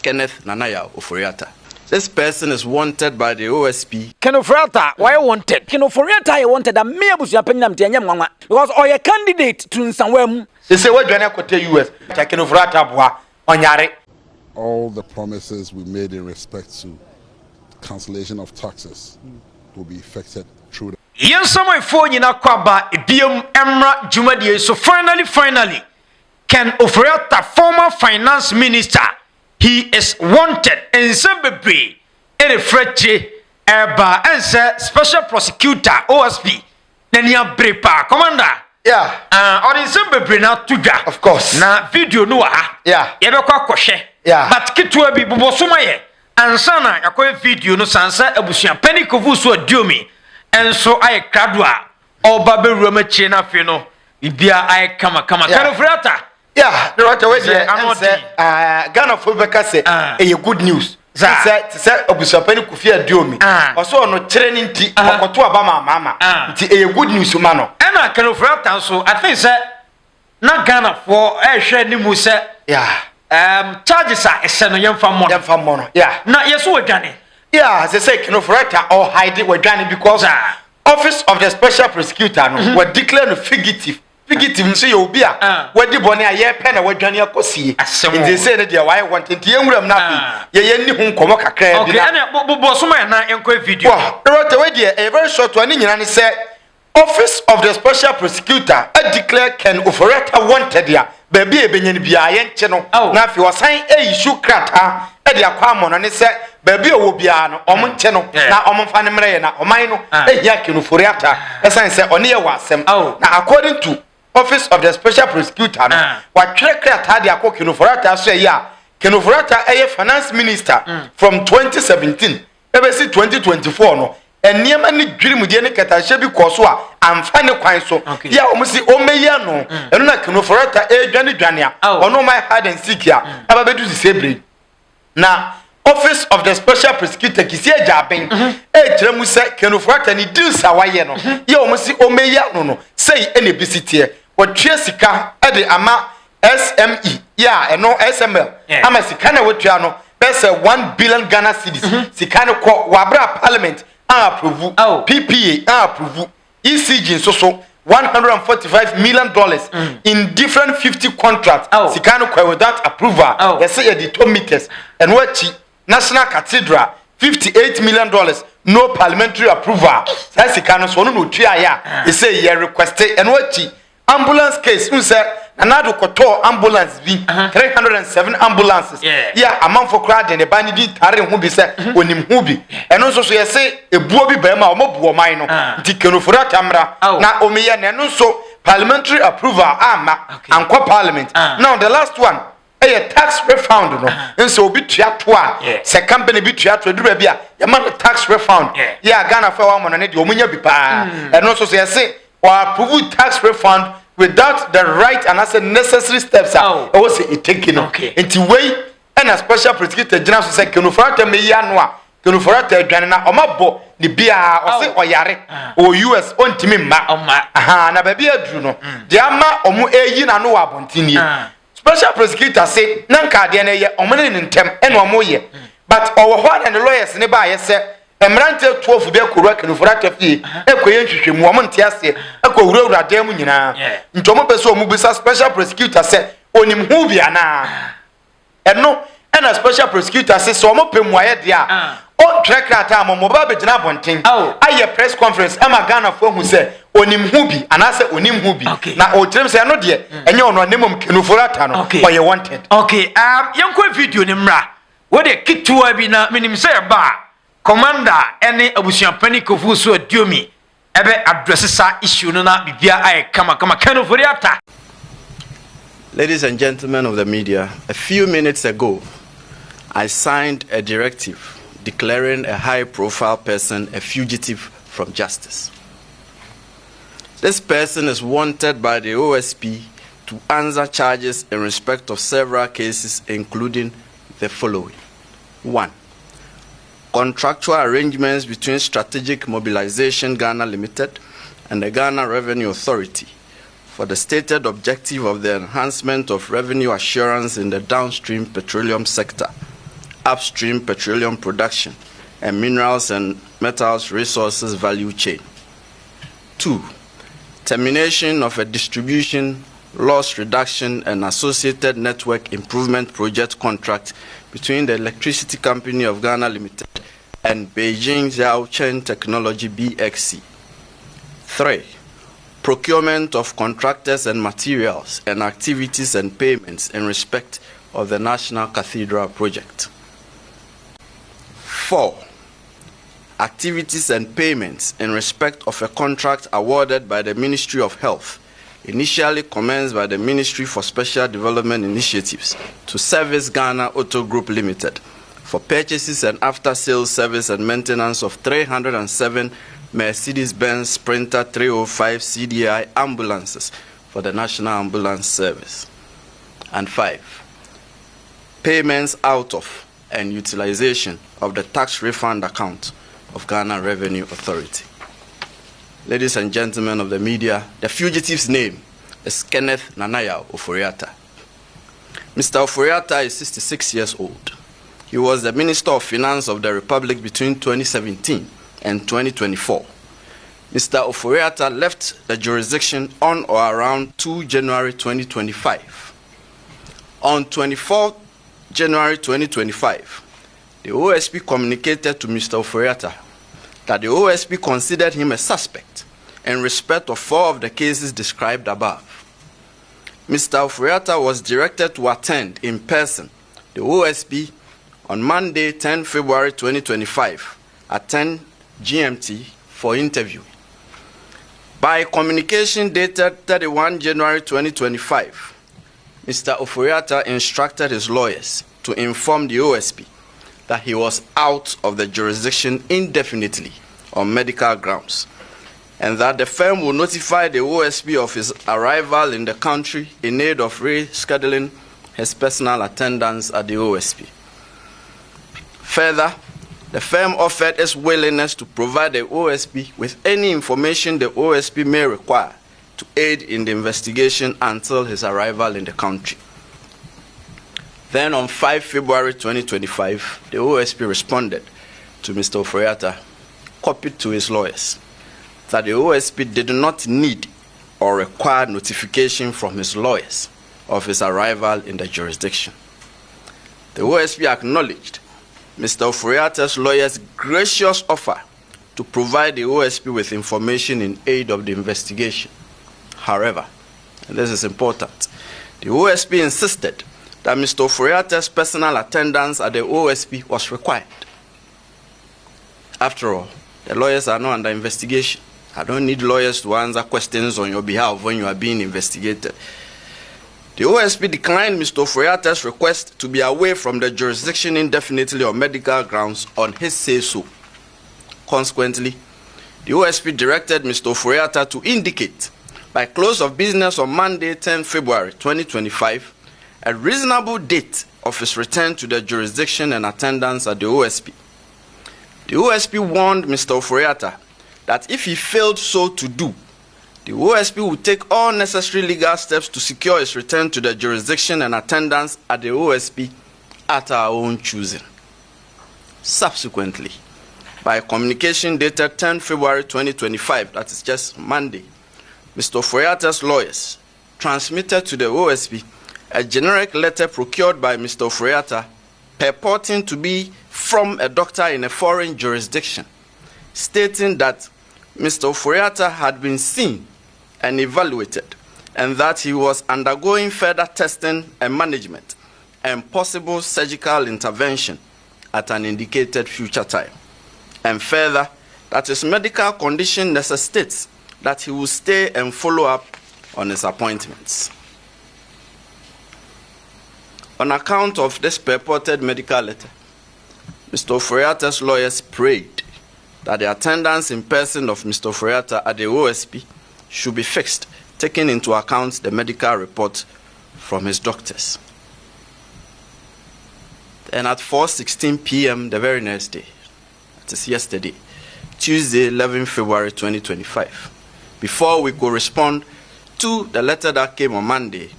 Kenneth Ofori Atta. This person is wanted by the OSP. Kennedy Ofori Atta, why wanted? Kennedy Ofori Atta wanted a mere busuapenya mtianya mwana because oye candidate to nsawem. They say we join kote US. Kennedy Ofori Atta boa onyare. All the promises we made in respect to cancellation of taxes will be effected through the yen some phone nyina kwaba ebiem emra jumadie. So finally Ken Ofori Atta, former finance minister, he is wanted in Zimbabwe in a fretche eba and special prosecutor OSP Nenia Brepa commander. Yeah. Or in Zimbabwe now tuja. Of course. Na video no ha. Yeah. Yebekwa kwhye. Yeah. But kitwa bi bobosoma ye. Ansana yakwa video no sansa abusua pani kovu so adiomi. Enso aye kradua oba bewura machi na fe no. Ibia aye kama. Kennedy Ofori Atta. Yeah, the right away there. Ghana for say a good news. Say obusapani Kufi Adiomi. Also no training ti okoto aba mama. Ti a good news mano. Ena Kennedy Ofori Atta so I think say na Ghana for hwe ni mu say charges are eseno yemfa mono. Yeah. Na yeso wadwane. Yeah, they say Kennedy Ofori Atta or hide it wadwane because Office of the Special Prosecutor no were declared fugitive. Fugitive say you be a wadi boni a ye pen a wadwane akosi. They say that they why wanting to yenwuram na ye ni hu nkomo kakra bi na. Okay, na bobosoma na enko video. Wow, right away there a very short one nyina ne say Office of the Special Prosecutor declare Kennedy Ofori Atta wanted ya baby ebenye bia ye nche no na afi wasan issue krata e de akwa amono ne say baby owo bia no omo nche no na omo fa ne mre na oman no ehia Kennedy Ofori Atta esan say one ye wasem na according to Office of the Special Prosecutor no wa twere krata de akwa Kennedy Ofori Atta so ya Kennedy Ofori Atta finance minister from 2017 ebesi 2024 no eniema ni dwirimu de ne katashe bi koso a amfa ne kwan so ya omusi omeya no eno na Kennedy Ofori Atta dwane a ono my hard and seek ya aba bedu sebre na Office of the Special Prosecutor kisi ajaben kire mu se Kennedy Ofori Atta ni deals awaye no ya omusi omeya no sei ene bisitie wotwe sika de ama SME ya eno SML ama sika na wotwa no pese 1 billion Ghana cedis sika ne ko wabra parliament approve PPA approve ECG so $145 million in different 50 contracts sika ne ko without approval yes say the 2 meters and what National Cathedral $58 million no parliamentary approval say sika no so no twa ya e say ye request and what ambulance case say another koto ambulance bi 307 ambulances yeah amount for crowd and the band di tare hu bi say onim hu bi eno so so ye say ebuo bi ba ma o mabuo man no nti Kennedy Ofori Atta mra na omeya na eno so parliamentary approval ama anko parliament now the last one a tax refund no nso obi tua to a se company bi tua to dura bi a ya ma tax refund yeah Ghana fa wa mo no ne de omunya bi pa eno so so ye say or approve tax refund without the right and as a necessary steps I was taking into way and a special prosecutor general say Kennedy Ofori Atta me ya no a Kennedy Ofori Atta adwane na o mabo ni bia o say oyare o US ontimi ma na ba bia duru no de ama omo eyi na no wa bontini special prosecutor say na nka de na ye omo ne ntem ene omo ye but owo ho and the lawyers ne ba ye say Emrante 12 be akura Kennedy Ofori Atta fie ekoye nhwehwemu omo nte ase akowura wura dem nyina ntomo pese omu bisa special prosecutor say onim hu bia na eno ena special prosecutor say so omo pemu aye dia on track rata amomo ba be gina bonten aye press conference ama Ghana fo hu say onim hu bi anase onim hu bi na o tirem say eno de enye ono nemom Kennedy Ofori Atta no oye wanted yanko video ni mra we de kitwa bi na minim say ba commander any abusuan pani kofu so adiomi ebe address sa issue no na bibia ay kama Kennedy Ofori Atta. Ladies and gentlemen of the media, a few minutes ago I signed a directive declaring a high-profile person a fugitive from justice. This person is wanted by the OSP to answer charges in respect of several cases, including the following: 1. Contractual arrangements between Strategic Mobilization Ghana Limited and the Ghana Revenue Authority for the stated objective of the enhancement of revenue assurance in the downstream petroleum sector upstream petroleum production and minerals and metals resources value chain. 2. Termination of a distribution, loss reduction, and associated network improvement project contract between the Electricity Company of Ghana Limited and Beijing Zhaochen Technology BXC. 3. Procurement of contractors and materials and activities and payments in respect of the National Cathedral project. 4. Activities and payments in respect of a contract awarded by the Ministry of Health, initially commenced by the Ministry for Special Development Initiatives to Service Ghana Auto Group Limited for purchases and after-sales service and maintenance of 307 Mercedes-Benz Sprinter 305 CDI ambulances for the National Ambulance Service. And 5. Payments out of and utilization of the tax refund account of Ghana Revenue Authority. Ladies and gentlemen of the media, the fugitive's name is Kennedy Ofori Atta. Mr. Ofori Atta is 66 years old. He was the Minister of Finance of the Republic between 2017 and 2024. Mr. Ofori Atta left the jurisdiction on or around 2 January 2025. On 24 January 2025, the OSP communicated to Mr. Ofori Atta that the OSP considered him a suspect in respect of 4 of the cases described above. Mr. Ofori Atta was directed to attend in person the OSP on Monday, 10 February 2025 at 10 GMT for interview. By communication dated 31 January 2025, Mr. Ofori Atta instructed his lawyers to inform the OSP that he was out of the jurisdiction indefinitely on medical grounds, and that the firm will notify the OSP of his arrival in the country in aid of rescheduling his personal attendance at the OSP. Further, the firm offered its willingness to provide the OSP with any information the OSP may require to aid in the investigation until his arrival in the country. Then on 5 February 2025, the OSP responded to Mr. Ofori Atta, copied to his lawyers, that the OSP did not need or require notification from his lawyers of his arrival in the jurisdiction. The OSP acknowledged Mr. Ofori Atta's lawyers' gracious offer to provide the OSP with information in aid of the investigation. However, and this is important, the OSP insisted that Mr. Ofori Atta's personal attendance at the OSP was required. After all, the lawyers are not under investigation. I don't need lawyers to answer questions on your behalf when you are being investigated. The OSP declined Mr. Ofori Atta's request to be away from the jurisdiction indefinitely on medical grounds on his say-so. Consequently, the OSP directed Mr. Ofori Atta to indicate by close of business on Monday, 10 February 2025, a reasonable date of his return to the jurisdiction and attendance at the OSP. The OSP warned Mr. Ofori Atta that if he failed so to do, the OSP would take all necessary legal steps to secure his return to the jurisdiction and attendance at the OSP at our own choosing. Subsequently, by communication dated 10 February 2025, that is just Monday, Mr. Ofori Atta's lawyers transmitted to the OSP a generic letter procured by Mr. Ofori Atta purporting to be from a doctor in a foreign jurisdiction, stating that Mr. Ofori Atta had been seen and evaluated, and that he was undergoing further testing and management and possible surgical intervention at an indicated future time. And further, that his medical condition necessitates that he will stay and follow up on his appointments. On account of this purported medical letter, Mr. Ofori Atta's lawyers prayed that the attendance in person of Mr. Ofori Atta at the OSP should be fixed, taking into account the medical report from his doctors. Then at 4:16 p.m. the very next day, that is yesterday, Tuesday, 11 February 2025, before we could respond to the letter that came on Monday,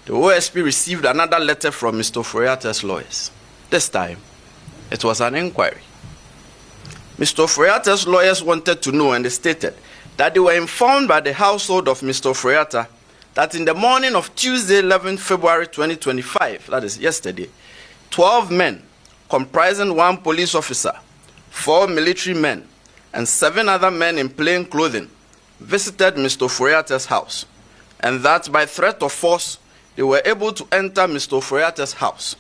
the OSP received another letter from Mr. Ofori Atta's lawyers. This time, It was an inquiry. Mr. Ofori Atta's lawyers wanted to know, and they stated that they were informed by the household of Mr. Ofori Atta that in the morning of Tuesday, 11 February 2025, that is yesterday, 12 men, comprising 1 police officer, 4 military men, and 7 other men in plain clothing, visited Mr. Ofori Atta's house, and that by threat of force, they were able to enter Mr. Ofori Atta's house,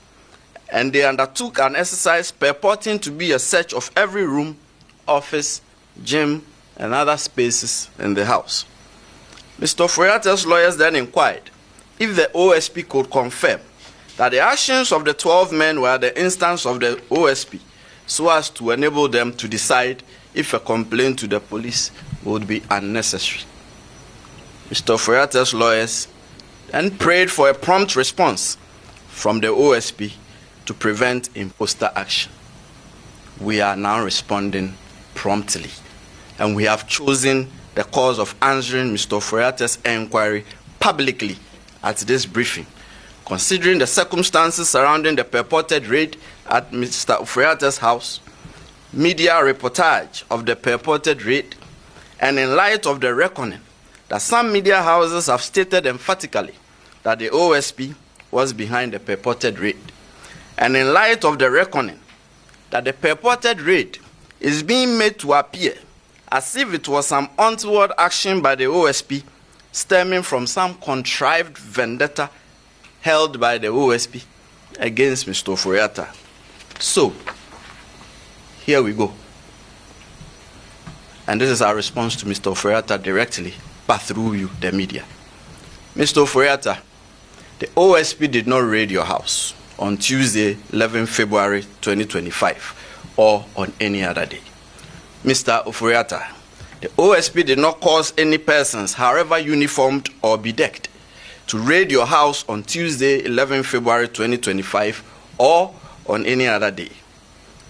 and they undertook an exercise purporting to be a search of every room, office, gym, and other spaces in the house. Mr. Ofori Atta's lawyers then inquired if the OSP could confirm that the actions of the 12 men were the instance of the OSP, so as to enable them to decide if a complaint to the police would be unnecessary. Mr. Ofori Atta's lawyers then prayed for a prompt response from the OSP to prevent imposter action. We are now responding promptly, and we have chosen the course of answering Mr. Ofori Atta's inquiry publicly at this briefing, considering the circumstances surrounding the purported raid at Mr. Ofori Atta's house, media reportage of the purported raid, and in light of the reckoning that some media houses have stated emphatically that the OSP was behind the purported raid, and in light of the reckoning that the purported raid is being made to appear as if it was some untoward action by the OSP stemming from some contrived vendetta held by the OSP against Mr. Ofori Atta. So, here we go. And this is our response to Mr. Ofori Atta directly, but through you, the media. Mr. Ofori Atta, the OSP did not raid your house on Tuesday, 11 February 2025, or on any other day. Mr. Ofori Atta, the OSP did not cause any persons, however uniformed or bedecked, to raid your house on Tuesday, 11 February 2025, or on any other day.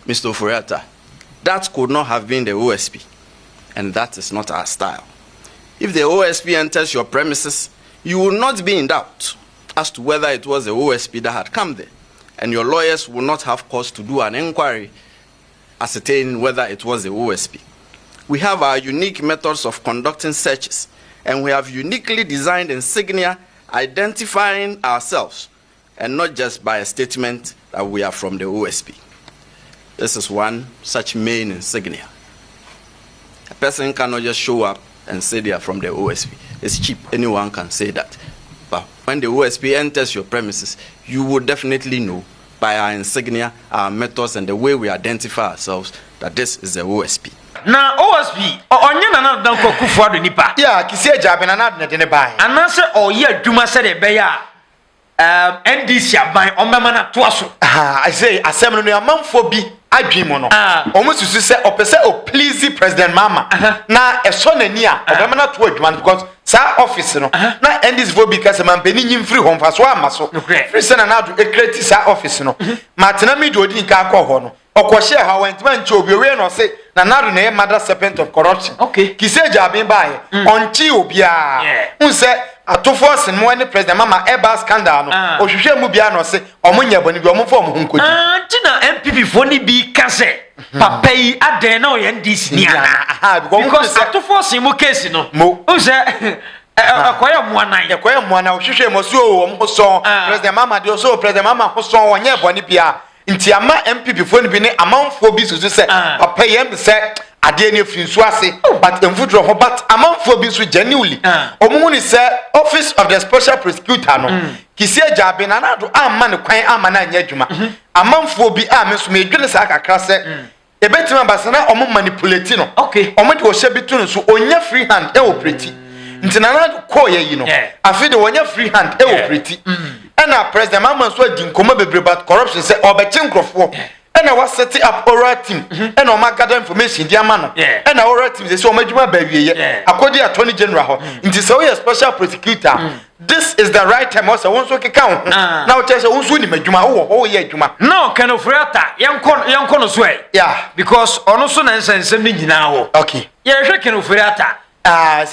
Mr. Ofori Atta, that could not have been the OSP, and that is not our style. If the OSP enters your premises, you will not be in doubt as to whether it was the OSP that had come there, and your lawyers will not have cause to do an inquiry ascertaining whether it was the OSP. We have our unique methods of conducting searches, and we have uniquely designed insignia identifying ourselves, and not just by a statement that we are from the OSP. This is one such main insignia. A person cannot just show up and say they are from the OSP. It's cheap. Anyone can say that. But when the OSP enters your premises, you will definitely know by our insignia, our methods, and the way we identify ourselves that this is the OSP. Na OSP, onye na na danko Akuffo Addo nipa. Yeah, kisi ejabe na na de ne bai. Anase oye adwuma se de be ya NDC aban omema na to aso. I say asem no amanfo bi adwimo no. Omo susu se opese o please President Mahama. Na eso nani a omema na to adwuma because sa office no na NDC vo bi kase man peni nyim free home fa so amaso. Free se na na do ekreti sa office no. Matena mi do odi nka akọ ho no. Okwoshe ha wentman nche obi we no se na nadu na mother serpent of corruption. Okay. Kise jabin bae onchi obia. Unse atofo sen mo ne President Mahama eba scandal no. Ohwehwe mu bia no se omunya boni bi omfo omo hunkodi. Tina MPP fo ni bi kase papa yi aden na o ye NDC ni ana. Because atofo sen mo case no. Unse akoya muanan. Akoya muanan ohwehwe mo so omo so President Mahama de so President Mahama ho so onye boni bia. Nti ama MPP fo ni bi ne amanfo bi susu se papa yem se ade ne finsu ase but emfudro ho but amanfo bi su genuinely omumu ni se office of the special prosecutor no kisi ejabe na na do amma ne kwan amma na anya adwuma amanfo bi a me so me dwene sa kakra se ebetima basana omo manipulate no omo de wo hye bi to no so onya free hand e operate nti na na ko ye yi no afi de wonya free hand e operate na President Mahama so adi nkoma bebre but corruption say obechi nkrofo na wa set up oral team na o ma gather information di ama no na oral team say o ma dwuma ba wieye akodi attorney general ho nti say we special prosecutor this is the right time also won so keka ho na o tell say won so ni madwuma wo ye adwuma no Ken Ofori Atta yanko no so because ono so na nsensem ni nyina ho okay ye hwe Ken Ofori Atta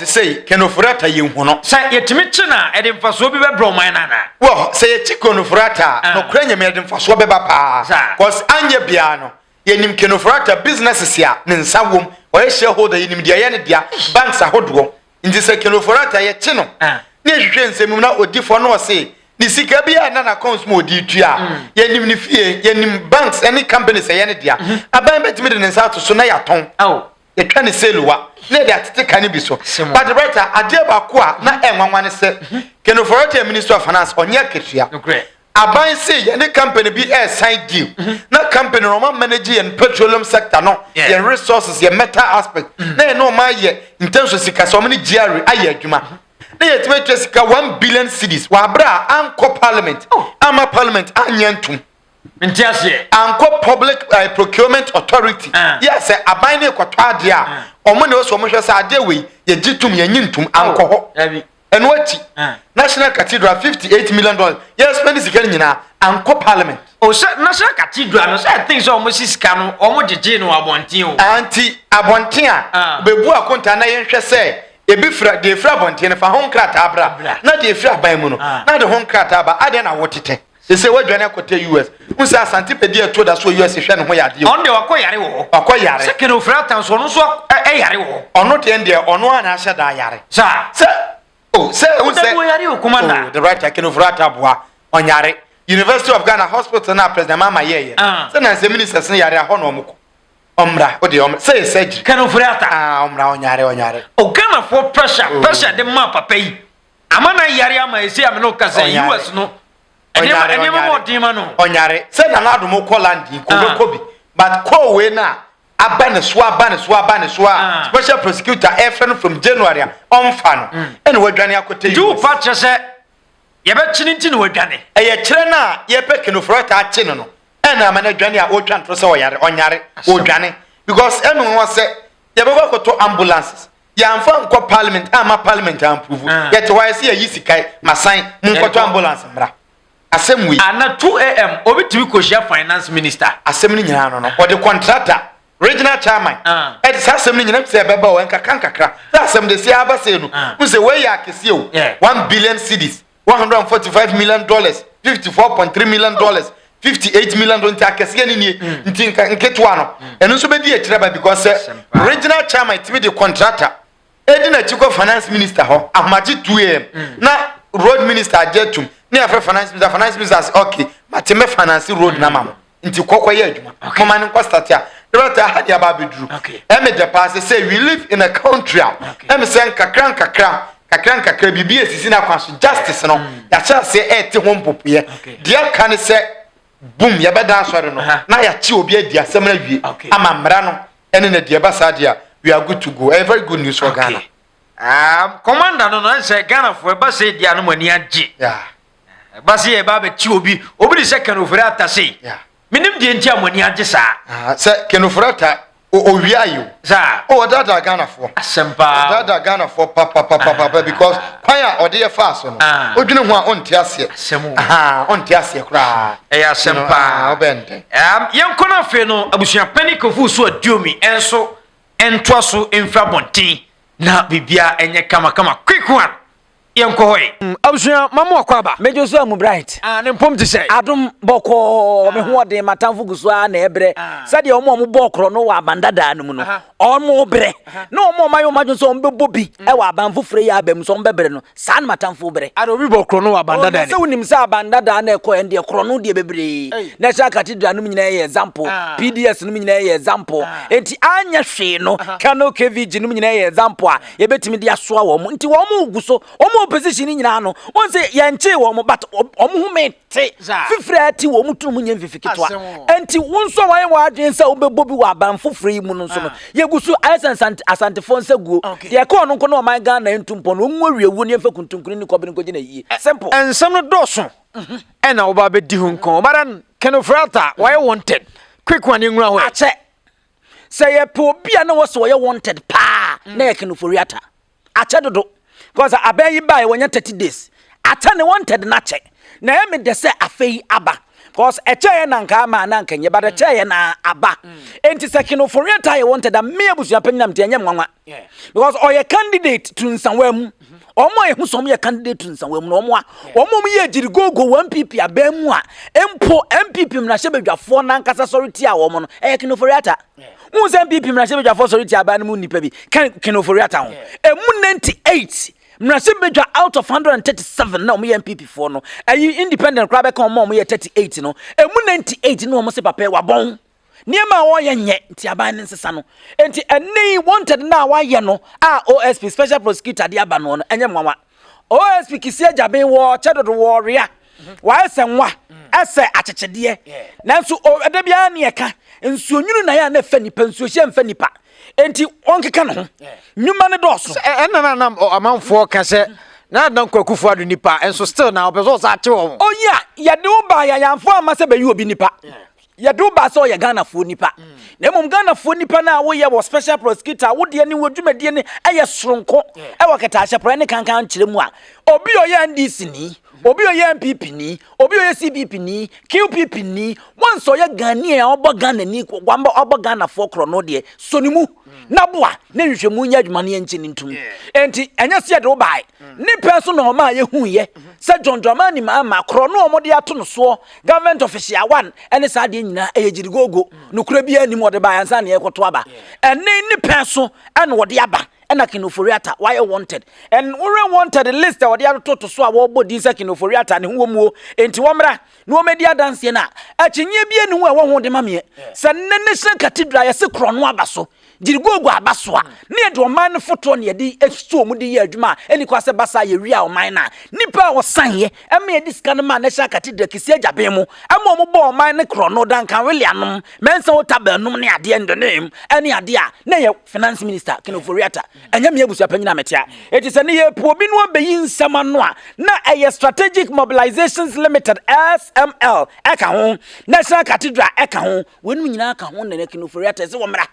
say Ken Ofori Atta ye huno say yetimi chi na e de mfaso bi be bro man na well say ye chi Ken Ofori Atta no kranya me de mfaso be ba pa cause anya bia no ye nim Ken Ofori Atta businesses ya ne nsa wom o ye shareholder ye nim dia ye ne dia banks ahodo nti say Ken Ofori Atta ye chi no ne hwehwe nsem na odifo no say ni sika bia na accounts mo di tua ye nim ni fie ye nim banks any companies ye ne dia aban betimi de nsa to so na ya ton ye twa ne seluwa na de atete kane bi so but right ade ba ko a na enwanwa ne se Ken Ofori Atta minister of finance onye ketua aban say ye ne company bi sign deal na company no man manage ye petroleum sector no ye resources ye metal aspect na no ma ye in terms of sika so many GRA aye adwuma na ye twa sika 1 billion cedis wa bra anko parliament ama parliament anyantum ntiase anko public procurement authority yes aban ne kwato ade a omo ne so mo hwe sa ade we ye gitum ye nyintum anko ho eno ati national cathedral $58 million yes spend sika nyina anko parliament o se national cathedral no say things omo sika no omo jeje no abonten o anti abonten a bebu akonta na ye hwe se ebi fra de fra abonten fa hon krata abra na de fra ban mu no na de hon krata ba ade na wotete they say what Joanna kote US unsa asante pedi eto da so US hwe no ho yade on de wakoyare wo akoyare se Ken Ofori Atta so no so yare wo ono de ende ono ana ahye da yare sa say unsa yare wo commander the right Ken Ofori Atta boa onyare University of Ghana hospital na president mama yeye say na se ministers na yare ho no omko omra o de omra say surgery Ken Ofori Atta omra onyare o Ghana for pressure de ma papa yi amana yare ama esi ameno kasa US no ene mo dima no onyare say na na adomo Holland ko kobi but call we na abane so special prosecutor efren from January on fan ene wadwane akote do patch say ye be chininti no wadwane ye kire na ye pe Ken Ofori Atta achi no ene amana dwane a otwa ntro se oyare onyare odwane because ene won say ye be koto ambulances ya amfa nko parliament ama parliament approve yet why say ye yisikai masan mun koto ambulance mra asem we ana 2 am obitimi ko share finance minister asem ni nyina no or the contractor regional chairman e de asem ni nyina se beba o enka kankakra asem de se aba se no we say we ya kese o 1 billion cedis $145 million $54.3 million $58 million akese ni nti nketwa no eno so be di ekireba because regional chairman timi the contractor edi na chiko finance minister ho ahmaji 2 am na road minister ajetum ni afre finance minister say okay mateme finance road na mam nti kokoye adwuma mama ne start ya the had ya babeduru me the pass say we live in a country me say kakran bibi esisi na kwaso justice no ya cha say te ho mpopoye dia kan say boom ya beda asore no na ya chi obi adi asem na wie ama mra no ene na dia basa dia we are good to go very good news for Ghana commander no say Ghana for ba say dia no mani agi basi e ba be chi obi di say Ken Ofori Atta say minim die ntia mani agi sa say Ken Ofori Atta o wiayo sa dada Ghana for asempa dada Ghana for papa because kwaya ode ye fa so no odwene ho a onte ase asemu onte ase kra asempa obende yenkona fe no abusua pani kofu so adiomi enso entwa so emfa bonten na bibia enye kama quick one yenko hoy abusua mamu akwaba mejo so amu bright ne mpom ti say adum boko me ho de matamfo guso a na ebre sade omo bokro no wa bandada anu no omo bre na omo mayo majo so mbebo bi e wa banfo frɛ ya abam so mbebre no sa na matamfo bre ade obi bokro no wa bandada ne se wonim sa bandada na ekɔ ende kro no de bebre na sha cathedral no nyina ye example PDS no nyina ye example enti anya hwe no kano KVG no nyina ye example a ye betimi de asoa wo mo enti wo mo guso omo position nyina no won say yenche wo mo but omo hu mete fifra ati wo mo tunu nya mfifikitwa enti won so wan wa adwen sa obebo bi wa ban fofra yi mu no so no ye guso asante fonse guo de ko no ko no man Ghana entumpo no nwo wiewu ne fa kuntunkuni ni kobin ko gina yi simple ensam no doso ena wo ba be di hu nko maran Ken Ofori Atta why wanted quick one nwura ho ache say ye pe obi a na wo so ye wanted pa na ye Ken Ofori Atta ache dodo because aben yi buy when 30 days ata ne wanted na che na me de say afei aba cause a chair na nka ma na nka nye but a chair na aba enti se Ken Ofori Atta wanted that me abusu apanyam te anya nwanwa because oye candidate to nsanwam omo ehu som ye candidate to nsanwam no omo a omo ye jiri gogo 1pp abamu a empo MPP mna hyebadwafo na nkasa sorry tia omo no Ken Ofori Atta mu se MPP mna hyebadwafo sorry tia aba no mu nipa bi Ken Ofori Atta ho emu 98 Mrasibedwa out of 137 na omo MPP for no ayi independent crab come omo 38 no emu 98 no omo se papa wa bon niema wo ye nye nti aban nsesa no enti ene wanted na wa ye no OSP special prosecutor de aba no enye mwanwa OSP kisia jaben wo chedodo wo ria wa esenwa ese achechede nanso ede bia na ye ka nsuonyunu na ya na fa nipa nsuohye mfa nipa enti onkeka no nyuma ne doso na amanfo ka se na dan Akuffo adu nipa enso still na obezo sa ache wo oya ya de uba ya yamfo amase be yi obi nipa ya de uba so ya Ghana fo nipa na mum Ghana fo nipa na wo ye wo special prosecutor wo de ne wo dwumade ne aye soronko e wo keta ahye pro ne kankan kire mu a obi oye NDC ni obi oye MPP ni obi oye CPP ni QPP ni once oye Ghanaian obo Ghana ni kwamba obo Ghana fo kro no de sonimu naboa na hwehwemu nya adwuma ne nchi ntum enti enya se de wo bai ni person no ma ye hu ye se John Dramani ma kro no omo de ato no so government official 1 ene sa de nyina ejiri gogo no kura bia ni mo de bai ansa na ye koto aba ene ni person ene wo de aba ena Ken Ofori Atta why wanted and we wanted the list that they are to so a body say Ken Ofori Atta ne ho mu enti wo mra no media dance na achinye bia ne ho a wo ho de mame se ne national cathedral ya se kro no abaso jirigogo abaso a ne de o man ne foto ne de esuo mu de ye adwuma eni kwa se basa ye wi a o man na nipa wo sanye ema ye discan man national cathedral kisi ajaben mu ama mo bo o man ne kro no dan kan welianom mensa wo tabanum ne ade ende name eni ade a na ye finance minister Ken Ofori Atta anya me abusu apanyina metia eti se ne ye po bi no abeyi nsama no a na eye strategic mobilizations limited SML eka ho national cathedral eka ho wonu nyina aka ho na Ken Ofori Atta se wo mra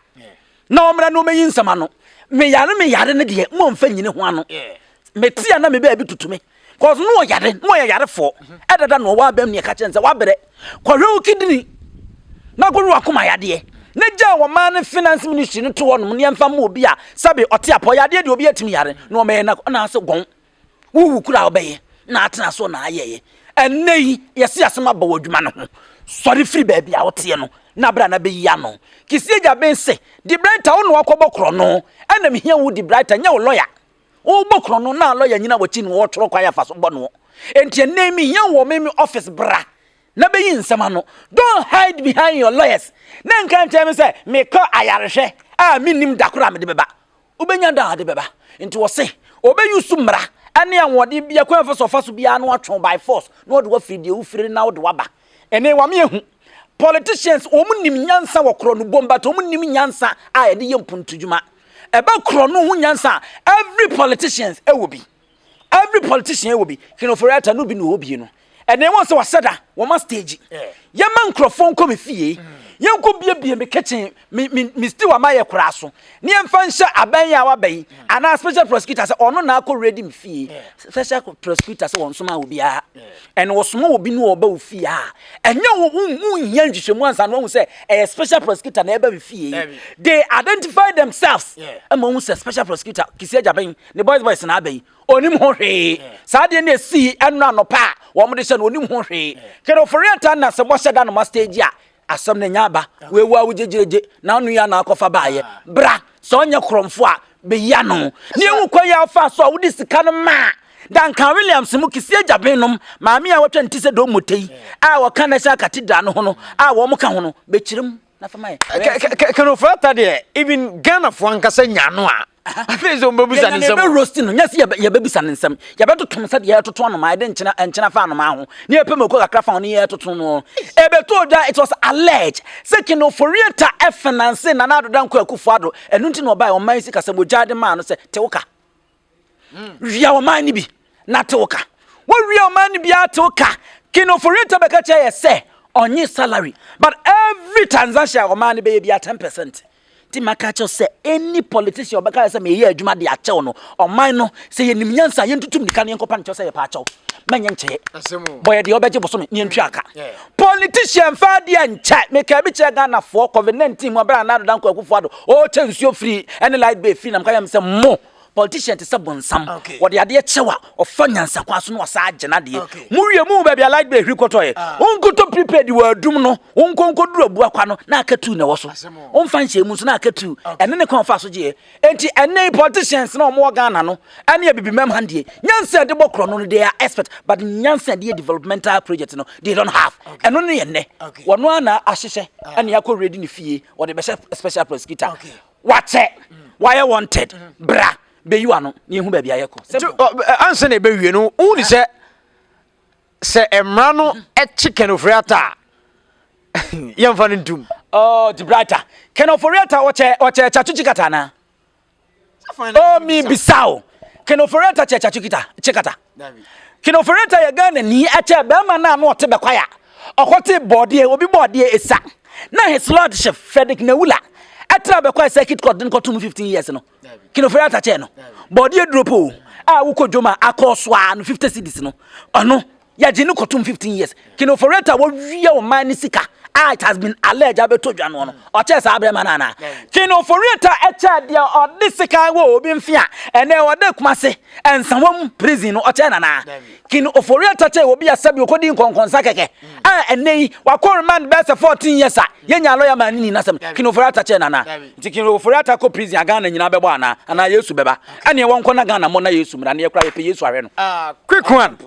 na omra no meyi nsama no me yare ne de mo mfa nyine ho ano metia na me ba bi tutume cause no yare fo edada no wa bam ne ka chense wa bere kwahwe okidini na guru akoma yade na ja wo man finance ministry no to wono ne mfa mo obi a sabe ote apo yade de obi atimi yare no me na so gon wuwu kura obeye na atena so na ayeye enei yesi asema ba wadwuma no ho sorry free baby a wote no na bra na be ya no kisi eja ben se di brighter wo no akobokro no ena me hia wo di brighter nya wo lawyer wo bokro no na lawyer nyina wachi no wo toro kwa ya fa so bo no enti enei me hia wo me office bra na be yin nsama no don't hide behind your lawyers na nkan tell say me ko ayarehwe a minim dakora me de beba ubenya da de beba enti wo se obeyusu mra ane anwode bia kwa fa so fa so bia no atwon by force no de wa free de wo free na wo de wa ba ene wa me ehu politicians omunim nyansa wo kro no bomba to omunim nyansa a ye de yempuntudwuma eba kro no hu nyansa every politician will be Ken Ofori Atta no bi no obi no ene won se waseda wo ma stage ye man microphone ko me fie yenko bie me kitchen me still wa maye kura so ne emfa nhye aban ya wa bai ana special prosecutor say ono na akọ ready me fie special prosecutor say won so ma obi a ene wo so ma obi no oba wo fie a enye wo nya nhwehwemu ansa no wo say special prosecutor na eba me fie they identify themselves ama wo say special prosecutor kisi ajaban ne boys na abai onim ho hwe saade ne si enu anopa wo mo de hye no onim ho hwe Ken Ofori Atta na se bo hye da no ma stage a asam na nyaba wewu a wujejeje na anu ya na akofa baaye bra so onye kromfo a be ya no ne wu kwa ya fa so a wudi sika no ma Duncan Williams mu kisi ajabenom maami a watwa ntise do motei a wo kana sha cathedral no ho no a wo mo ka ho no be chirim na fa mai Ken Ofori Atta de even Ghana fo ankasa nya no a afezo mbebusa nsem be roasting no nyase ya bebusa nsem ya betotom sa de ya toto no ma de nchena fa no ma ho ne epem ko kakra fa no ya toto no ebeto da it was alleged say Ken Ofori Atta finance na adodan ko Akuffo ado enu nti no bai o man sika se bojade ma no se tewuka ria o man ni bi na tewuka wo ria o man ni bi atewuka Ken Ofori Atta be ka che say onye salary but every transaction o man be 10% ti makacho say any politician obeka say me ye adwuma de achew no oman no say ye nimnyansa ye ntutum nika ne nkopa ncho say ye pa achew manye nche boy de obeje boso me ne ntwa aka politician fa de nche me ka bi che Ghana for COVID-19 mo bra na do dan Akuffo ado o che nsuo free any light bill free na mka yam say mo politician te sabon sam what the ade chewa of fanyansa kwa so no sa agena de muwie mu ba bia light be hwikotoye unkoto prepared wa dum no unkonko duro bu akwa no na akatu na wo so unfa nhye mu so na akatu ene ne kon fa so je enti ene politicians na omo Ghana no ene ya bibimam handie nyansa de bokro no they are expert but nyansa de developmental project no they don't have eno ne ye ne wono ana ahyehye ene yakọ ready ne fie or the special prosecutor wate why wanted bra be you ano ni hu ba bia yeko answer na be wie no uni se emra no Kennedy Ofori Atta yemfa no ntum the brighter Kennedy Ofori Atta oche chachukata na oh mi bisao Kennedy Ofori Atta chachukita Kennedy Ofori Atta ya Ghana ni ache be ma na no ote be kwaya okote body obi body esa na his lordship Frederick Nawula atra be kwa circuit court din ko 15 years no Kennedy Ofori Atta che no body dropo a wo kodwoma akoswa no 50 cedis no ono ya jinu ko 15 years Kennedy Ofori Atta wo wie o man ni sika it has been alleged abeto dwano no o che sa abrema na Kennedy Ofori Atta echa dia o de sika wo obi mfia ene o de kumase ensanwam prison no o che na Kennedy Ofori Atta che obi asabi okodi nkonkonsa keke ene wa remand be 14 years yenya lawyer man ni nasem Kennedy Ofori Atta che na Kennedy Ofori Atta ko prison Ghana nyina bebo ana Yesu beba ane wonko na Ghana mo na Yesu mra na yekra ye Yesu ahwe no quick one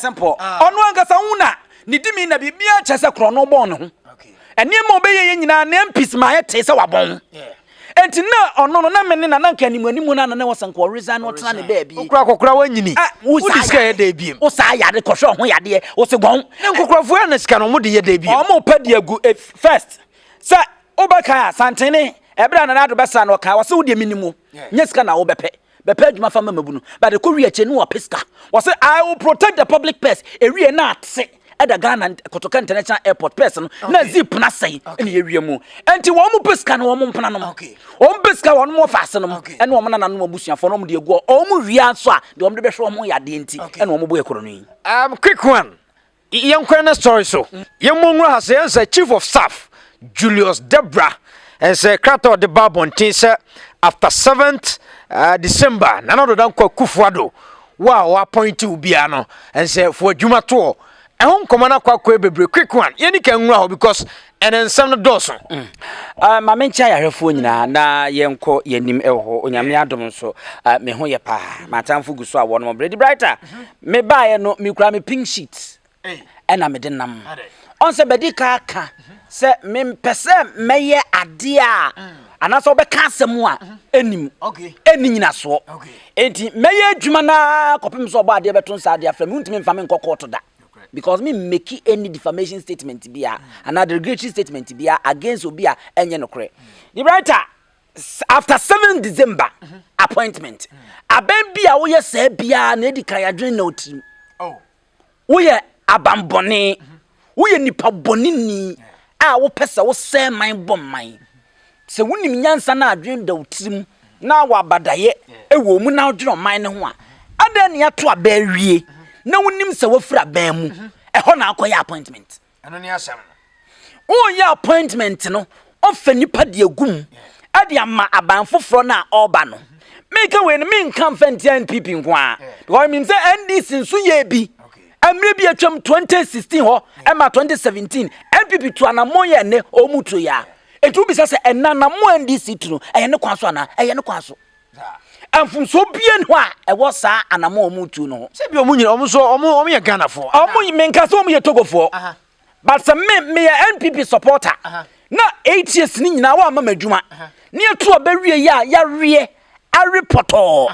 simple onu angasa una ni dimi na bibia chese kro no bon no ene mo be ye nyina na MPs ma ye te se wabon enti na ono no na mene na nka animu na na wasanko reason no tena ne da bi kokra wanyini udi ska ye da bi o sa yade kohwe ho yade o se gon nkokrafo na ska no mo de ye da bi o mo pa de agu first sa obaka santene ebra na do besa no ka wase wode minimu nyeska na wo bepe adwuma fa mamabunu but the korea che no opeska wase I will protect the public purse ewie na ate eda Ghana Kotoka International Airport person na zip na sei ene ewie mu enti wo mu peska na wo mu mpana no wo mu peska wo mu faase no ene wo na no abusuafo no mu de egu o mu wi anso a de wo de behwe wo mu yade enti ene wo mu bo ekoro no yi quick one yenkwana story so yemongro ha say chief of staff Julius Debra and say krato de babontin say after 7th December nana do dan kwa Akuffo ado wa appoint you bia no and say for adwuma to ehon komana kwa bebre quick one yeni kan nwura ho because ensem no doso ma mencha ya hwefo nyina na yenko yenim eho onyame adom so me ho ye pa matamfo guso a wono bredi brighter me bae no me kura me pink sheet ena me denam on se bedi ka se me mpese meye ade a anaso obeka asemu a enim eni nyina so enti meye adwuma na kopem so obo ade beto nsa ade afra me ntimi mfa me nkokọ da because me make any defamation statement bia another derogatory statement bia against obia enye nokre the writer after 7 December appointment aben bia wo ye se bia na edika ya dwen na otim wo ye abambone wo ye nipa bonini a wo pese wo se man bom man se wonim nyansa na adwen da otim na wa badaye ewo mu na odwon man ne ho a adan ne ato abawie na wonim se wo fra ban mu eho na akoya appointment eno ne asem o ya appointment no ofa nipa de agum ade ama aban foforo na oba no make we no me nkan fanti NPP nko a because me say NDC nso ye bi amre bi atwam 2016 ho ema 2017 NPP to anamo ye ne omuto ya etu bi se enana mo NDC to eye ne kwaso ana eye ne kwaso amfunso bie no a ewo sa anamo omutu no se bi omunyira omu ye Ghana fo omu menka so omu ye Togo fo but some me NPP supporter na 8 years ni nyina wa mamadwuma ne etu obawie ya rie a reporto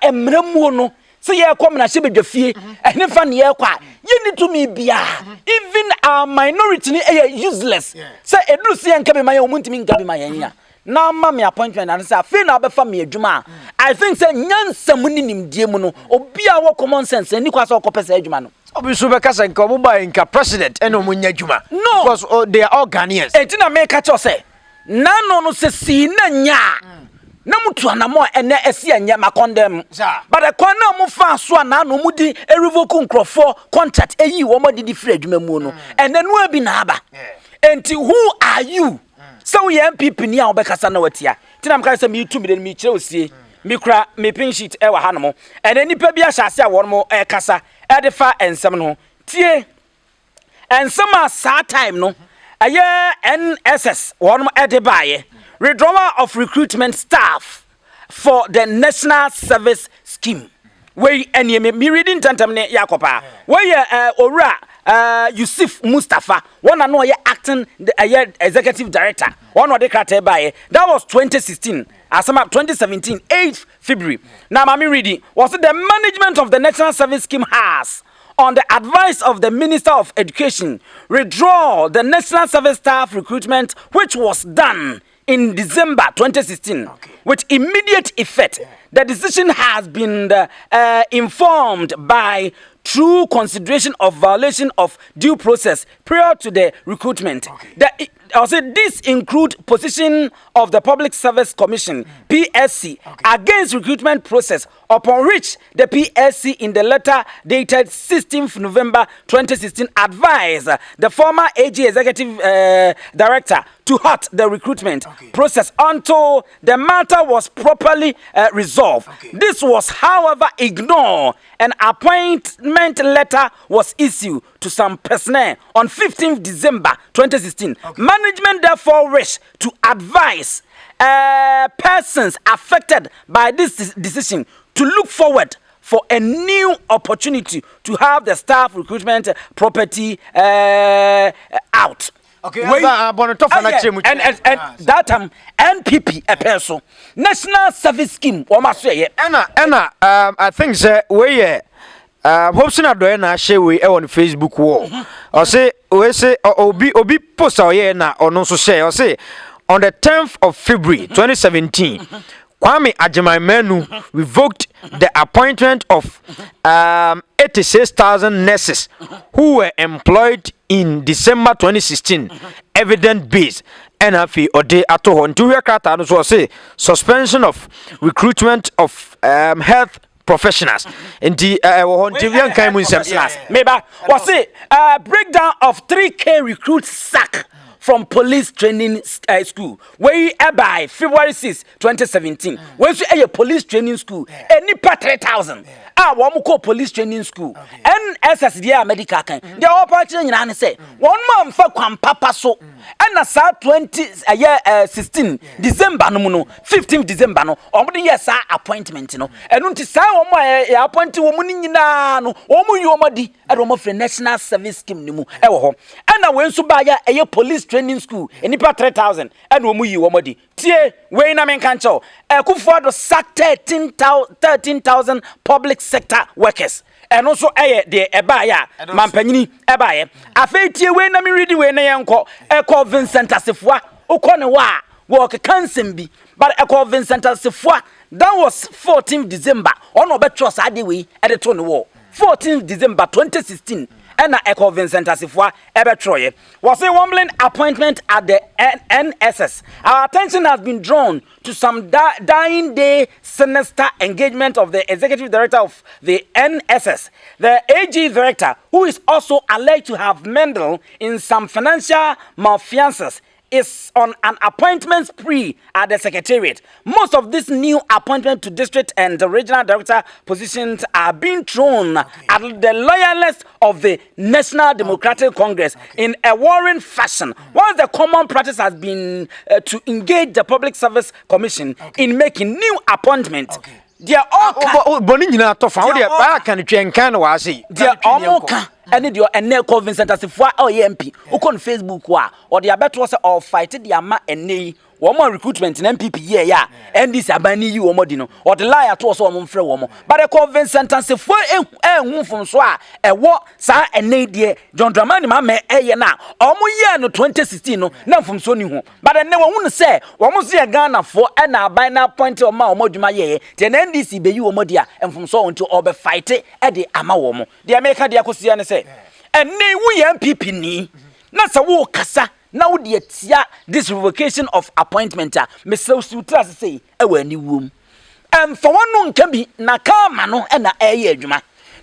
emramu no se ye kom na hyebedwafie ene fa ne ye kwa ye ni to me bia even our minority ni useless se eduru se nka be maye omuntimi nka be maye nya na ma me appointment and say afi na obefa me adwuma I think say nyansam ni nimdie mu no obi a wo common sense ni kwa so okopesa adwuma no obi so be kasa nka omo ba nka president ene omo nya adwuma no because they are all Ghanaians etina me ka cho say nano no se si na nya na mutu anamo ene esi anya makondem but ekwan na mu fa so na no mudi e revoke nkrofo contract eyi wo modi di free adwuma mu no ene no abi na aba enti who are you so we MPP ni a obekasa na watia tinam ka se me YouTube de me kire osie me kura me pin sheet e wa hanom ene nipa bi ahase a won mo e kasa e de fa ensem no tie ensem a sa time no aye NSS won mo e de baaye withdrawal of recruitment staff for the National Service Scheme. We any me reading tantam ne Yakopa. We Ora Yusuf Mustafa. One and no acting the executive director. One of the crate by that was 2016. As of 2017, 8th February. Now mami reading was it the management of the National Service Scheme has, on the advice of the Minister of Education, withdraw the National Service staff recruitment which was done in December 2016, with immediate effect. The decision has been informed by true consideration of violation of due process prior to the recruitment. Also, this include position of the Public Service Commission (PSC) against recruitment process, upon which the PSC in the letter dated 16th November 2016 advised the former AG Executive Director to halt the recruitment process until the matter was properly resolved. This was, however, ignored. An appointment letter was issued to some personnel on 15th December 2016. Management therefore wished to advise persons affected by this decision to look forward for a new opportunity to have the staff recruitment property out. Okay, and that NPP a person National Service Scheme or I think we hoping na do na share we on Facebook wall or say we say obi post here na ono so share or say on the 10th of February 2017 Kwame Agyemang revoked the appointment of 86,000 nurses who were employed in December 2016, evidence based. NFI or day at all. And 2 year crata no so say suspension of recruitment of health professionals. In the maybe was it breakdown of 3K recruits sack from police training school where by February 6, 2017. When you a police training school, any per 3,000. One call police training school. NSS dia medical can. They all party in say 1 month for papa so. And a sa 16 December no 15th December no. Omudi yes appointment no. And unti sa omo appoint woman nyina no. Omo yi omo di e omo free National Service Scheme ni mu e wo ho. And when so ba ya police training school any per 3,000 and omo yi omo di. Tie we na men kan cho. Akuffo do sack 13,000 public sector workers. And also the ebaya mampanyini ebaye afetie we na me ready we na yenko eko Vincent Asefua ukone wa work cancel bi but eko Vincent Asefua that was 14th December ono betro sa de we e de to ne wo 14th December 2016 and Echo Vincent Asifwa Ebetroye was a wombling appointment at the NSS. Our attention has been drawn to some dying day sinister engagement of the executive director of the NSS, the AG director, who is also alleged to have meddled in some financial malfeasance, is on an appointment spree at the secretariat. Most of these new appointments to district and the regional director positions are being thrown at the loyalists of the National Democratic Congress in a warring fashion. Once the common practice has been to engage the Public Service Commission in making new appointments. They are all boni nyina to fa wo de ba kan twen kan wa sei they are all any the Echo Vincent Asifwa MP ukon Facebook wa or the abeto say all fight the ama ene woman recruitment in MPP ya NDC abani yi womo di no or the lie to so womo frɛ womo but Echo Vincent Asifwa ehun fun so a ɛwɔ sa ene de John Dramani ma me eye na omo ye no 2016 no na fun so ni ho but ene wo hu sɛ womo se Ghana fo na aban na point o ma womo dwuma ye te na NDC be yi womo di a enfum so onto obe fight e de ama womo de America de akosia ne sɛ ene wu ye MPP ni na sɛ wo kasa na wo de atia this revocation of appointment a mesrɛ sutra say e wa ni wom for one no nka bi na kama no e na eye adwuma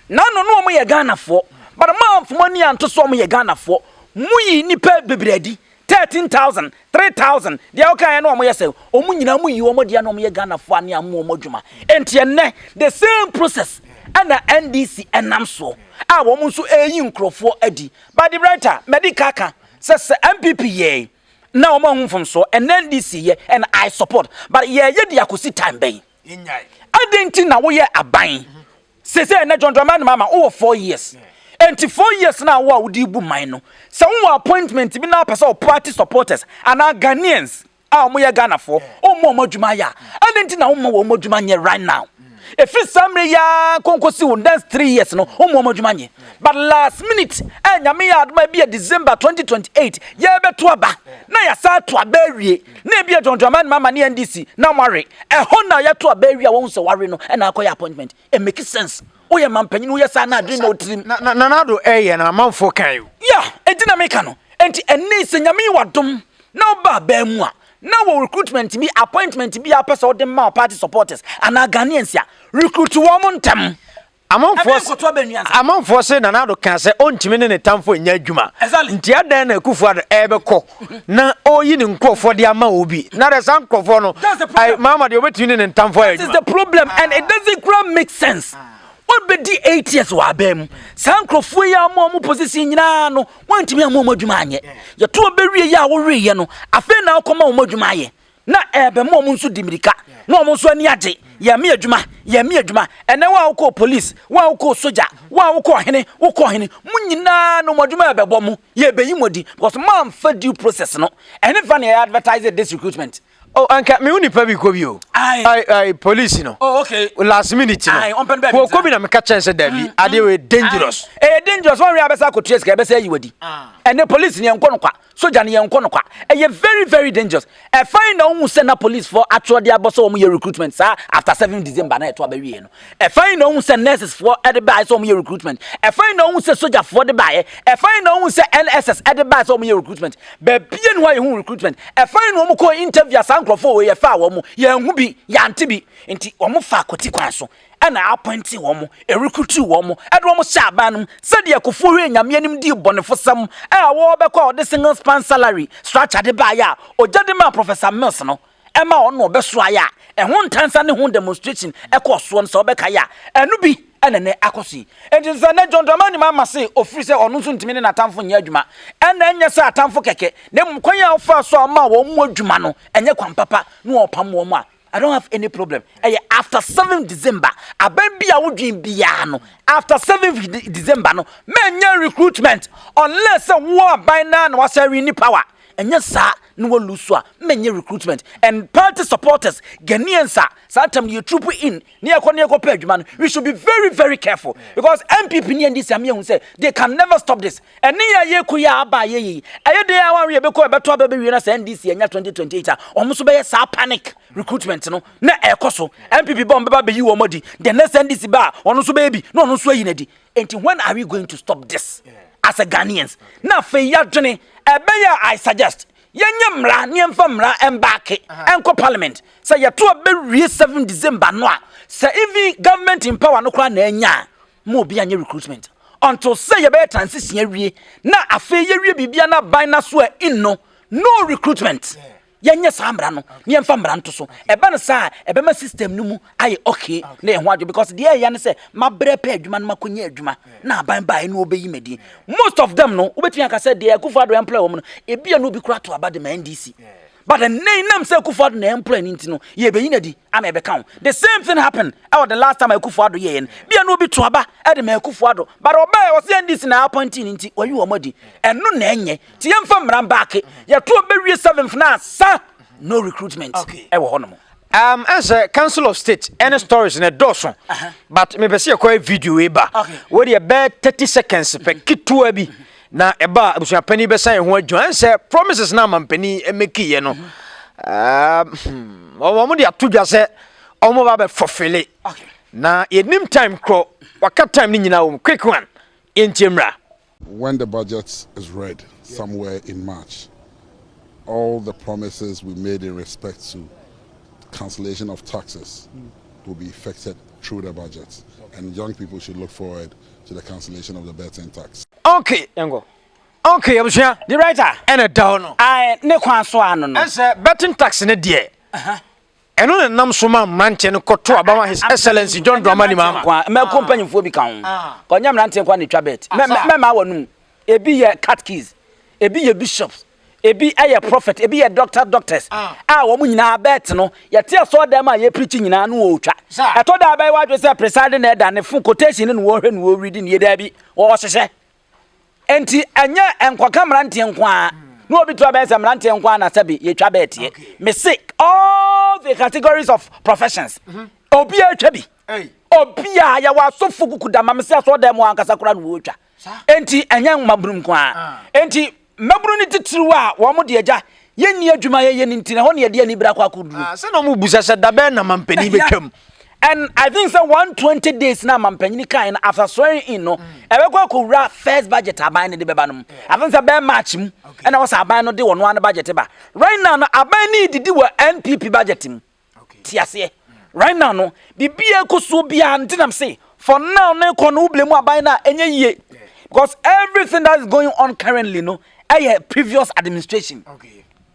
na no no mo ye Ghana fo but man for money anto so mo ye Ghana fo muyi nipa bebredi 13,000 3,000 dia okan no mo ye se omu nyina muyi wo mo dia no mo ye Ghana fo ane am mo adwuma enti enne the same process and NDC enam so a wo mo so eyi nkrofo adi but the writer medical ka says MPP ye na wo ma hunfom so and NDC ye and I support but ye di akosi time ben nyai adenti na wo ye aban say na John Mahama over 4 years enti 4 years na wo udi bu man no se wo appointment bi na person party supporters and Ghanaians a mo ye Ghana for o mo adwuma ya adenti na wo mo adwuma nye right now if it's somebody ya konkosi wo dance 3 years no o mo adwuma nye but last minute nyame ya aduma bi December 2028 ye beto aba na ya sa to abawie na bi John Mahama ne NDC na mare ho na ya to abawie a won se ware no na akoya appointment it make sense oye mampanyin oye sa na adre na otrim na do na manfo kan yo ya entina meka no enti enne se nyame wadom na oba ba mu a na wo recruitment bi appointment bi a person dem ma party supporters ana Ghanaians ya recruit wo mo ntam amanfo se na do kan se ontimi ne tamfo nya adwuma nti adan na Akuffo Addo ebekọ na oyi ne nkrofo de ama obi na the san nkrofo no mama de obetimi ne tamfo adwuma this is the problem and it doesn't make sense. What be the 8 years wa bem san krofo ya mo position nyina no wantimi am mo adwuma anye ye to obewie ya wo hweye no afa na akoma mo adwuma ye na ebe mo nso dimirika na mo nso ani age ya me adwuma ene wa wo police wa wo soldier wa wo hene wo hene munyina no mo adwuma ebebo mu ye beyi modi because man fa due process no ene fa na advertise this recruitment. Oh, anka me uni pa bi ko bi o. I police no. Oh, okay. Last minute no. Ko bi na me ka chance da bi. Ade we dangerous. Dangerous one we abesa ko trace ka abesa yi wadi. And the police ni enko no kwa. Soldier ni enko no kwa. Very very dangerous. E find na hu se na police for actual dia boss o mo recruitment sir after 7 December na eto abawie no. E find na hu se nurses for e buy so mo recruitment. E find na hu se soldier for the buy. E find na hu se NSS e buy so mo recruitment. Be bien why hu recruitment. E find na mo ko interview nkrofo we ye fa wo mu ye hu bi ya nte bi nti wo mu fa koti kwan so na appointi wo mu e recruit wo mu e do wo mu sha banum se de Akuffo hwe nyame anim di bonefosam wo be ko the single span salary structure de ba ya o jade ma Professor Mills no e ma wo no be so aya e ho ntansa ne ho demonstration e ko so no so be ka ya enu bi enene akosi enti se na John Mahama se ofiri se onu so ntimi ne natamfo nya adwuma ena nya se atamfo keke ne mkwan ya ofa so ama wo mu adwuma no enye kwan papa no opam wo mu a I don't have any problem. After 7 December, aben bia wodwin bia no. After 7 December no, menya recruitment unless wo by na na wasari ni power. Enya sa no wo lose a menya recruitment and party supporters Ghanaians sometimes you troop in near pa adwuma no. We should be very very careful because MPP ni NDC am hu say they can never stop this. And ye kuya aba ye aye dey awan we be ko beto aba be wi na say NDC enya 2028 a omo so be sa panic recruitment no na ekoso MPP bomb be yi wo modi the next NDC ba ono so baby no ono so yi na di. And when are we going to stop this as a Ghanaians? Na fe ya dwene ebeya I suggest yenye mra niemfa mra embake enko parliament say ye to be 7 December no a say even government in power no kra na anya mo bi anya recruitment until say ye be transition awie na afe ye wie bibia na ban na so in no recruitment yenye samra no niemfa mra nto so eba no sa ebe ma system no mu aye okay na ehwo adwo because the ya ne say mabre pa adwuma no makonya adwuma na ban bai no obeyi medi most of them no obetumi aka say the Akuffo Addo employ wo no ebia no bi kura to aba de ma NDC but the name say Akuffo Addo na employ ni ntino ye beyi na di ama ebe kan the same thing happened the last time Akuffo Addo ye bia no bi to aba e de ma Akuffo Addo but oba was NDC na appointing nti wayi wo modi eno na enye ti yemfa mra back ye to be 7th na sa no recruitment e wo hono as a council of state any stories in a dozen but me be see a video we ba we dey be 30 seconds per kitua bi na eba abusua pani be san ho adwan say promises na mampani emeki ye no omo dey atodwa say omo ba be fulfill na enim time kro waka time ni nyina wo quick one entimra when the budget is read somewhere in March all the promises we made in respect to cancellation of taxes will be effected through the budget. And young people should look forward to the cancellation of the betting tax. Okay, Yango. Okay, Abusia. The writer. And a down. I ne kwan so ano no. As a betting tax in a dear. And on a namsuma manchen koto about His Excellency John Mahama. Me company fo bi kan. Ko nyam na ntem kwa ne twa bet. Me ma wonu. Ebi ye cat keys. Ebi ye bishops. Ebi aye prophet, ebi ye doctors. Wo mu nyina bet no. Ye te so dem a ye preach nyina no wo twa. E to da bai wa dwe se presiding elder ne fun quotation no wo hwe no wo reading ye da bi. Wo hwehwe. Enti enye enkwaka mrante nkwa no obi to abese mrante nkwa na sabi ye twa bet ye. Me sick all the categories of professions. Obi atwa bi. Obi a ya wa sofu kukuda ma me se so dem ankasa kura no wo twa. Enti enye mabrum nkwa. Enti mabru ni titru a wo mo de agya yenni adwuma ye ni ntina ho ne ye de ani bra kwa koduru. Se no mu busa se da be na mampani betwam. And I think so 120 days na mampanyini kan after swearing in no ebekwa ko first budget aban ne de beba no I think so be match mu and I was aban no de wono an budget ba right now no aban ni didi wo NPP budget mu tiase right now no bibia koso bia ntinam say for now no ko no blemu aban na enye yie because everything that is going on currently no previous administration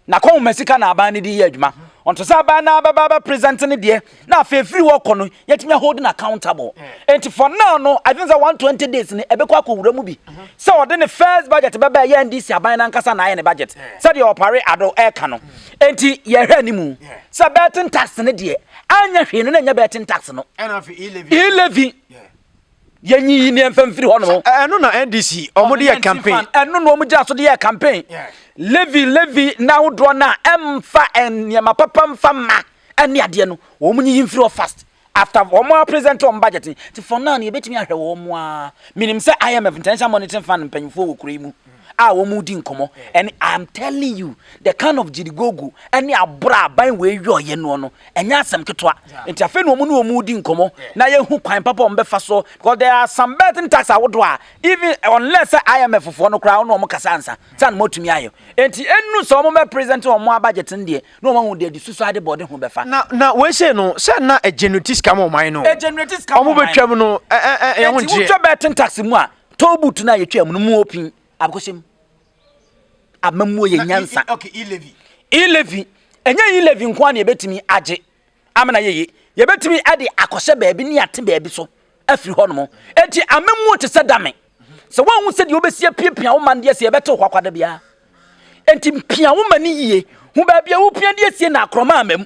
na ko mesika na aban ni di ye adwuma on to say aban na baba presenting de na fe free work no yetimi holding accountable and for now no I think that 120 days ni ebekwa ko wura mu bi so the first budget baba ye NDC aban na nkasa na ye ne budget say the opare addo eka no enti ye hwe ni mu say betting tax ne de anya hwe no na nya betting tax no and of e-levy yenyi ni emfamfiri ho no eno na NDC omudi ye campaign eno no omudi aso de ye campaign levy na wodro na emfa enyama papa mfa ma ene ade no wo munyi mfiri fast after wo present on budget ti for now na yebetimi ahwe wo mo a minim say IMF International Monetary Fund mpanyfo wo kura mu wo mu di nkomo and I'm telling you the kind of jirigogu ene abra ban we yoye no no enya asem ketwa enti afa no mu no mu di nkomo na ye hu kwan papa ombefa so because there are some betting tax awodo a even unless IMF for no kra no mo kasa ansa san motumi ayo enti enu so mo be present on mo budget ndie no mo hu de suicide board hu befa na we say no say na a genetic scam o man no a genetic scam mo betwam no e hu je enti betting tax mu a tobut na ye twam no mu opin abkoshim amamuo ye nyansa okay e-levy enye e-levy nko na yebetimi age amana ye yebetimi ade akoshe baabi ni ate baabi so afiri ho no mo enti amamuo te sedame so wan hu se de obesia piapia wo man de se yebeto kwakwada bia enti pia wo mani yie hu baabi a wo pia de sie na akroma amam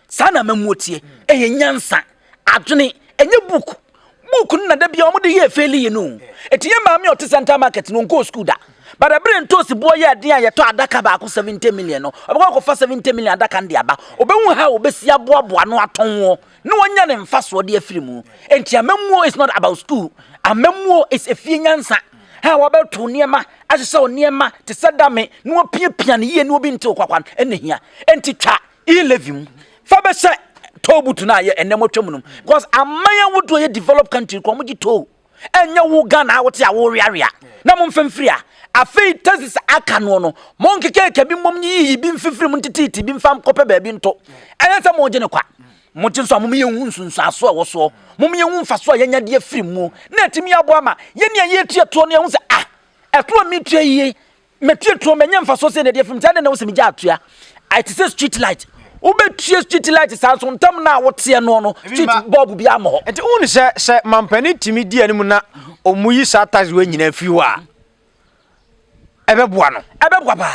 sa na amamuo tie eye nyansa adwene enye book na da bia wo de ye feli ye no enti ye maami o te center market no nko school da but a brain toast boy ya dia ye to adaka ba ko 70 million no obekwa ko fa 70 million adaka ndi aba obehu ha obesia boaboa no atonwo no wonya ne mfaso de afiri mu enti amamuo is not about school amamuo is efie nyansa ha wobeto niema ahese o niema te sedame no opiapia ne ye no obi nte kwakwan enehia enti twa e-levy mu fa be se tobutu na ye enemotwam no because amaya wodo ye developed country ko mo gi to enya wo Ghana wote a wo riaria na mo mfamfiri a afei taxes aka no no mo nkekeke bi mom yi bi mfifiri mo ntititi bi mfam kope ba bi nto enya se mo je ne kwa mo ti so mo ye hu nsunsu aso a wo so mo ye hu mfaso a yenya de afiri mu na etimi abo ama ye ne ye tuato no ye hu se eto mi tua yie metuato menye mfaso se ne de afiri mtade na wo se mi ja atua it is a street light ubetie street light sa so ntam na wote no no street bulb bi am ho enti unu se mampani timi di animu na omuyi sa tax we nyina fi wa ebeboa ba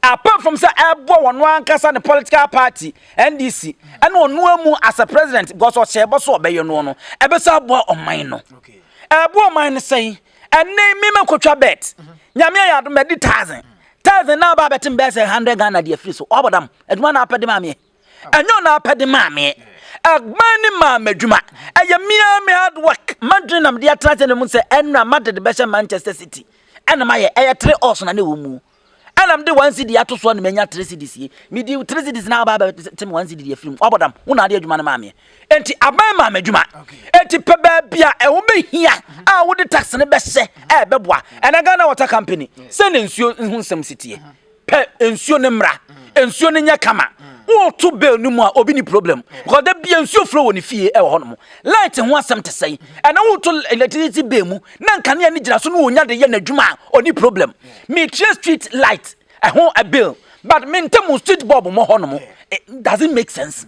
apart from say ebo wono ankasa ne political party NDC and onu amu as a president because o shebo so obeye no no ebesa abo oman no ebo oman ne say enne me makotwa bet nyame ya do medi 1000 na ba betim be say 100 Ghana de free so obodam aduma na apede mame enyo na apede mame agbani mame dwuma eye me hard work madrinam de atrate ne mu say enra madde be she Manchester City ena maye eye 3 us na ne wo mu anam de 1 CD ato so na menya 3 CDs ye me di 3 CDs na ba betim 1 CD de free obodam una de adwuma na mame enti aban mame dwuma enti pe ba bia e wo behia wo de tax ne be se beboa ena Ghana Water Company se ne nsuo hu nsem sitie pe ensuo ne mra ensuo ne nya kama wo to bill no mu a obi ni problem because da bia ensuo flow woni fie e wo ho no light ho asem te sei and wo to electricity bill mu na nkane ani gira so no wonya de ye na dwuma oni problem me street light a bill but me ntem street bulb mo ho no mo it doesn't make sense.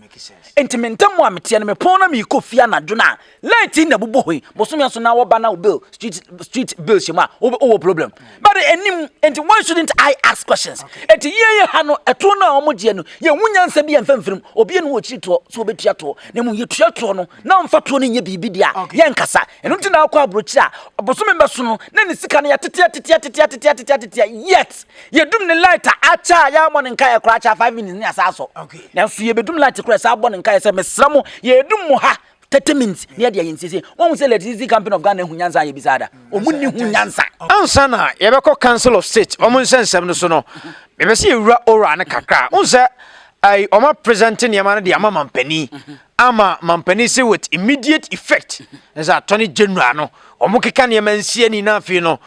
Enti me ntem mo ametia no me pon na me ko fia na dwuna light na bubo hoi boso me so na wo ba na bill street bill shema o problem but enim enti why shouldn't I ask questions enti ye ha no eto na omo je no ye hunyansa bi emfemfrim obi no wo chi to so obetua to na mu ye tua to no na mfa to no nye bibi dia ye nkasa eno nti na akwa abrochi a boso me beso no na ne sika na ya tetia yet ye dum ne light acha ya mo ne nka ya kra acha 5 minutes ni asaso na so ye bedum light kra sa abo ne nka ya se mesramo ye dum mo ha 30 minutes near the agency. One will say let easy campaign of Ghana Hunyanza Yebizada. Omuni Hunyanza. Ansana, Yabako Council of State, Omunsen Semnosono. Maybe see ora and kaka. Unsa, I oma presenting Yamana the Ama Mampeni. Ama Mampeni say with immediate effect as Attorney General. Omukikan Yaman Sieni Nafino.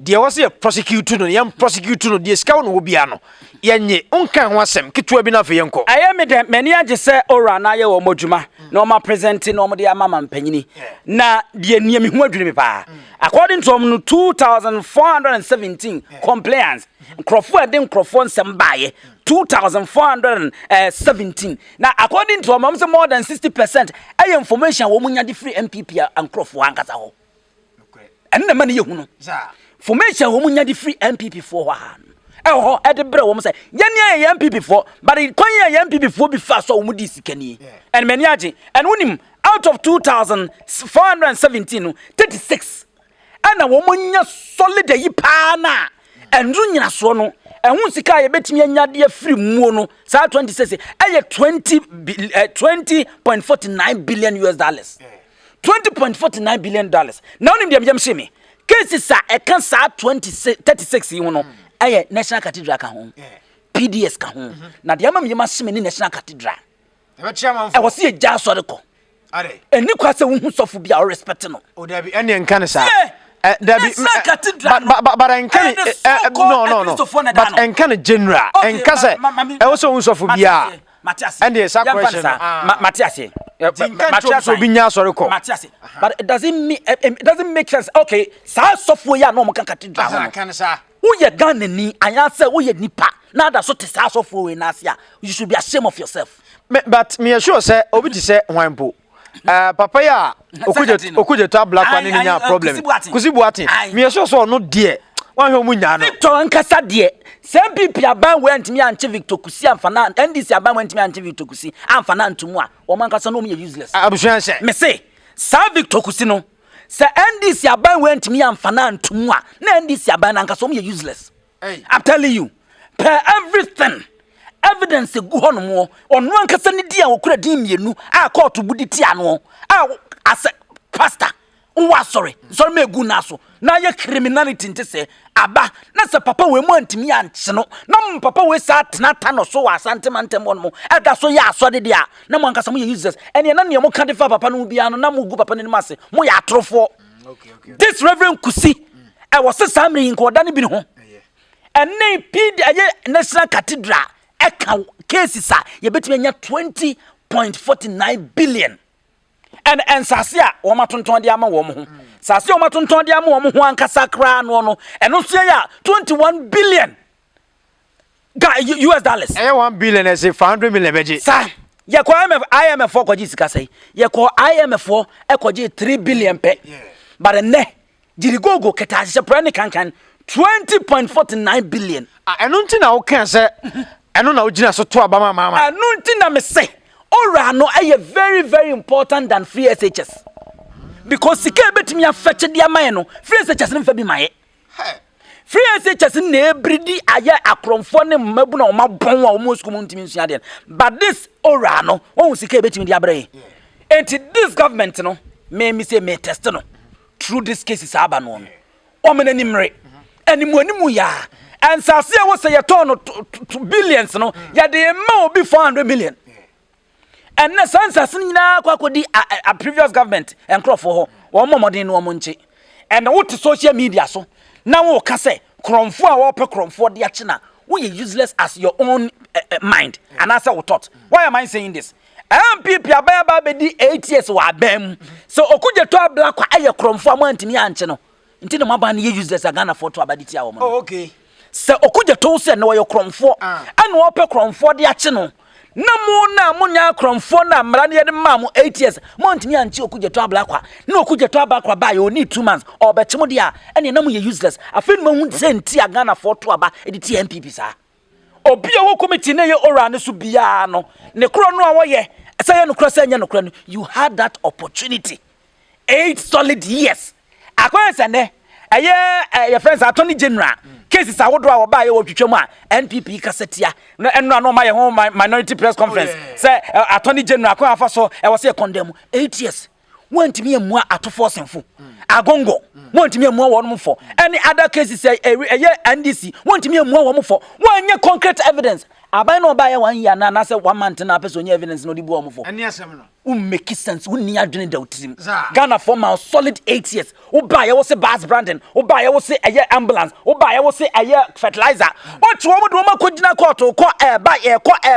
There was a prosecutor, no young prosecutor, the scout will be ano. Yanye, unka wasem, Kitwebina for Yanko. I am a many I just say, Ora, Naya or Mojuma, no more presenting no more dear Mamma and Penny. Na, dear near me, what dream pa. According to 2,417 complaints, Crawford then Crawford some buy 2,417. Now, according to Mamma, more than 60%, I information woman the free MPP and Crawford and Casao. And the money you know. Formation woman the free MPP for one. Oh, at the bro, woman say, Yanya MPP for, but it quite MPP for be fast or Mudisi Kenny. And Menyaji, and win him out of 2,417, 36. And a woman solid pana and Runya Sono, and once the car bet me a dear free mono, Sa 26, I 20.49 billion US dollars. $20.49 billion. Now, in the Yamshimi. Cases are a cancer 36, you know. I National Cathedral ka home. PDS ka home. Na the Yamam Yamashimi National Cathedral. I was see a jar sodako. And you quite a woman so for be our respecting. Oh, there be any cancer. But I can't. No. But I can't general. And Casa also also for be and there's a question. Matias. Matias will be Matias. But it doesn't make sense. Okay, sa software no more cathedral. Who you Ghana ni? I answer who you nipa. Now that's what is software in Asia. You should be ashamed of yourself. But me sure say obi ti say wampo. Papa ya okuje to black one ni nya problem. Kusibuati. Me sure so no there. One who munya no. Victor Nkasa there. Some people aban went me and Victor Kusi and Fana NDC aban went me and Victor Kusi and Fana ntumwa. Woman kasa no me useless. Abusuan say. Me say, Sa Victor Kusi no. Say NDC aban went me and Fana ntumwa. Na NDC aban kasa me useless. Hey. I'm telling you. Per everything. Evidence go on mo. Onu ankasa ni dia okura din mienu. A court budi ti ano. As pastor. Oh, sorry me gu na so na ye criminality nte se aba na se papa we mo antimi anche no na papa we sa tenata no so asante mantem won mo eda so ya so de dia na mo ankasa mo ye users ene na ne mo ka de fa papa no bia no na mo gu papa ne mase mo ya atrofo. Okay. This Reverend Kusi I was samri in ko dani bi ho and ne PD National Cathedral e ka cases a ye betime nya 20.49 billion. And Sasia, Oma Tonton Diama woman. Sasia Oma Tonton Diama woman, one Casacra, no, and Osia, 21 billion US dollars. 1 billion as if 100 million. Sir, ya call IMF for Kojis say, ya call IMF for Ekoji 3 billion pe. But a ne, Jirigogo Ketash Prani can 20.49 billion. I don't think I can say, I don't know, Gina, so to Abama Mama. I don't think I may say. Ora no are very very important than free SHS. Because sika betimi afeche dia man no free SHS no fa bi maye. Free SHS na ebridi aye akromfo ne mabu na o mabon wa o mosku mu ntimi nsua de. But this ora no won sika betimi dia abre. And this government no me say me test no through this case is aba no. O me nanimre. Animu ya. And sase wo say ye turn to billions no ya de ma obi 400 million. And na sansa nyina kwakodi a previous government and crop for wo momodin no monche and what social media so na wo ka say kromfo a wo pe kromfo de ache na we useless as your own mind and answer we thought. Why am I saying this? MPP abaya be di 8 years wa bam. So okuje to abla kwa aye kromfo amantimi anche no. Nti no maba na useless agana for to abadi tia wo mo. Oh, okay. Se okuje to se na wo kromfo ana wo pe kromfo de ache no. Na munya kromfo na mra ne de ma mo 8 years. Montimi anche okuje to abla kwa. Na okuje to abla kwa ba you need 2 months or be chimo dia ene na mo ye useless. Afin mo hu se nti agana for to aba e di MPP sa. Obi a wo committee na ye ora ne so bia no. Ne kro no a wo ye say no cross anya no kro no. You had that opportunity 8 solid years. Akwense ne your friends attorney general cases awodo a wo ba ye wo twetwam a NPP kasetia na eno no ma ye ho minority press conference say attorney general akwa afa so e wo say condemn 8 years wantimi emua atofo senfo agongo wantimi emua wonum for any other cases say NDC wantimi emua wonum for wanye concrete evidence abai no ba ye 1 year na say 1 month na person evidence no di bu wonum for eni asem no make sense wonni adwene da utim Ghana for my solid 8 years wo ba ye wo say bus branding wo ba ye wo say ambulance wo ba ye wo say fertilizer what wo do ma kogina court ko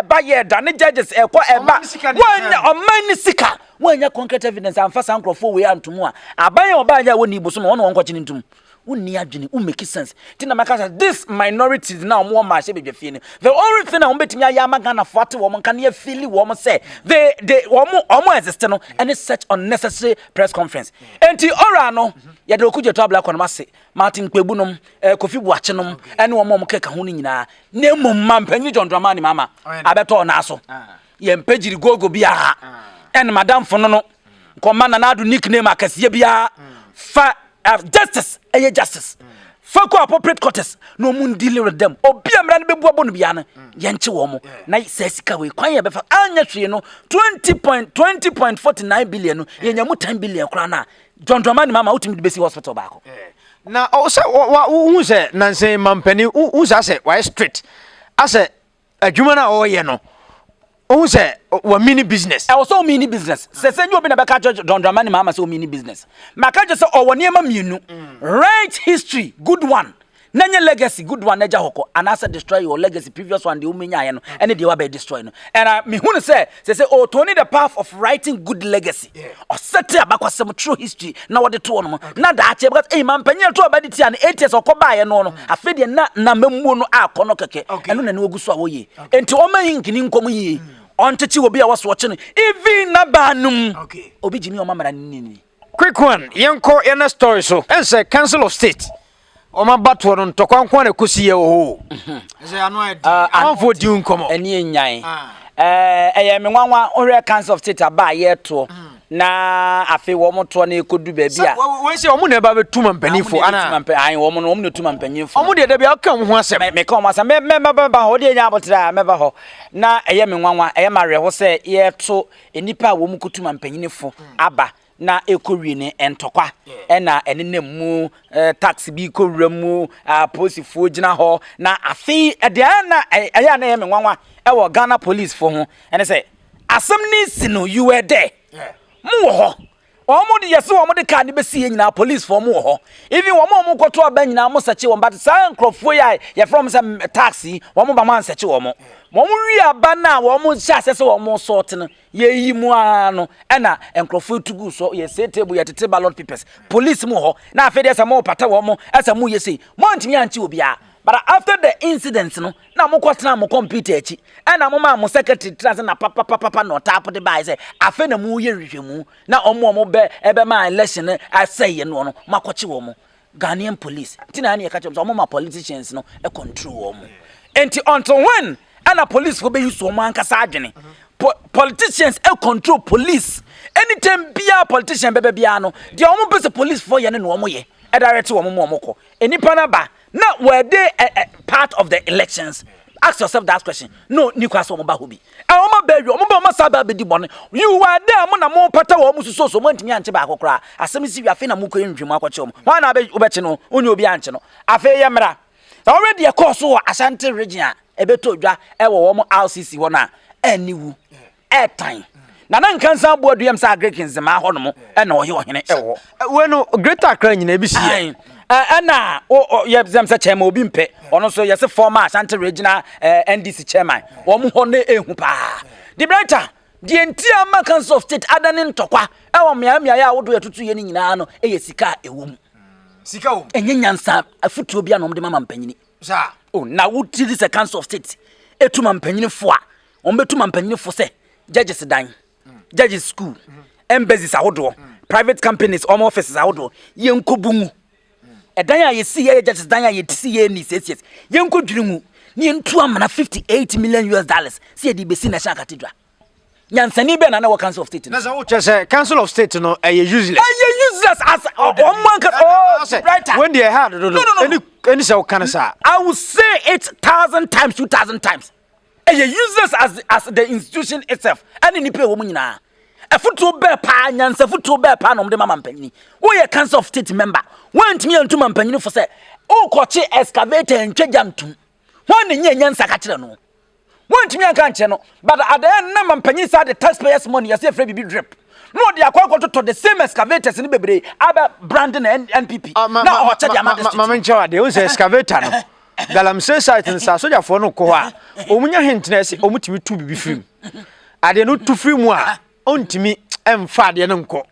ba ye da ne judges ko ba wanya omani sika wanya concrete evidence amfa sankrofo we antumu a aban oba ya woni ibuso no won kwakye ntum wonni adwene make sense tina makasa this minorities now mo ma she bedwe fie ni the only thing I betimi aya magana forte wo kan ye feel wo say they omo exist no any such unnecessary press conference enti ora no ye de okuje to abla kono ase Martin Kwebunom Kofi Buachenom ene wo mo keka ho ni nyina na mum mampanyi John Dramani mama abeto na so ye mpagiri gogo bia ene madam fono no komanda na adu nickname akase bia fa justice justice fako appropriate courts no mun deal with them obi amra ne bebu abonu bia no ye nche wo mo na sesika we kwan ye befa anya hwe no 20.49 billion no ye nyamu 10 billion kra na John Dramani mama utimi besi hospital baako na o se wo se nanse mampani wo se why street ase adwuma na o ye no o se wa mini business e so mini business se nyu obi na be ka John Dramani mama se mini business maka je se o woni ema mienu right history good one nanya legacy good one eja hoko and asa destroy your legacy previous one the umenya ye no ene de wa be destroy no and me hu say o Tony the path of writing good legacy or set abakwasem true history na what to no na da ache because man panyel to obadi ti an 8 years okoba ye no no afede na mamu no akono keke eno na ne oguso a wo ye enti o man yinkini nkom yi ontechi obi a waso oche no even na banum obi jini o mamara ni quick one yenko ena story so ense council of state Oma batwo no ntokwankwa na kosiye o ze anu anfo di nkomo eni enyan eye me nwanwa ohwe council of state aba ye to na afi wo moto na ekodu ba bia we se omu na ba betuma mpanifo ana ayi wo no omu na tuma mpanifo omu de bia ka ho asem me ka o asem me ba ho de nya abotra me ba ho na eye me nwanwa eye mare ho se ye to enipa wo mu kutuma mpanifo aba na ekowie ne entokwa ena enenemu taxi bi kowramu posifo gina ho na afi de na aya na yeme nwanwa e wo Ghana police for ho ene say asem ni sino you were there mu ho omo de yesi omo de ka ne besi nyina police for mu ho even omo kwoto aba nyina mo sachi wo but san crofo ya from some taxi omo ba man sachi omo wi aba na omo sha sese omo sort no ye yi mu ano ena enkrofo tugu so ye set table ye tete ballot papers police mu ho na afede se mo pata omo asa mu ye sei mo ntimi anchi obi a but after the incident no na mo kwatena mo computer achi ena mo ma mo secretary trans na papa no tap de bai say afa na mu ye hwehwemu na omo be ebe ma election asay no no makoche wo mo Ghanaian police tina na ye ka chem so mo ma politicians no e control wo mo enti until when ana police go be use wo man kasa adwene politicians e control police anytime bia politician bebe bia no de omo be police for ye ne no omo ye e direct wo mo ko enipa na ba now were they part of the elections? Ask yourself that question. No, Nicholas Omoba Hobi. Oma Berry, Omoba Saba Bedi Bonnet. You were there, Mona Mo Pata or Musu, so went to me and Tobacco cry. As some see a fina muko in Jumako. One I bet Ubechino, Unio Bianchino. A fair yamra. Already a course or Ashanti Regina, a beto ja, ever woman RCC one, and new air time. Nanan kansa bo duam sa Grekins ma hono mo e na oye ohene ewo we no greater crane na bisi ana ye zam sa chairman obi mpe ono so yes former Ashanti regional NDC chairman wo mo ho na ehu pa the brighter the entire Americans of state adane ntokwa e wo mia ya wodo yatutu ye ni nyina no e ye sika ewom sika wo enye nyansa afutuo bia no mde mama mpanyini sa oh na wuti this council of state etuma mpanyini fo a ombetuma mpanyini fo se judges dan judges school embassies ahodo private companies home offices ahodo yenkobungu edan a yesi ye judges dan a yetisi ye ni ses yenkodwirimu ni entu amana 58 million US dollars se di besi national cathedral nyansani be na na council of state na za wo chese council of state no useless as right when they had no any say can say I will say it 1,000 times 2,000 times useless as the institution itself and ni pe wo mu nyina afuto be pa nyansa futo be pa no mde mama mpanyini wo ye council of state member wantimi antuma mpanyini for say o koche excavator ntwejamtum won ne nyansa ka kire no wantimi anka nche no but at the end na mpanyini say the taxpayers money you say free bibi drip no they akwa to the same excavators ni bebre aba branding NPP na o che dia majesty mama nche de o say excavator no galamsey site nsa soja fo no ko ha omunya hintness omutimi tu bibi film ade no tu film a ontimi emfa de no nko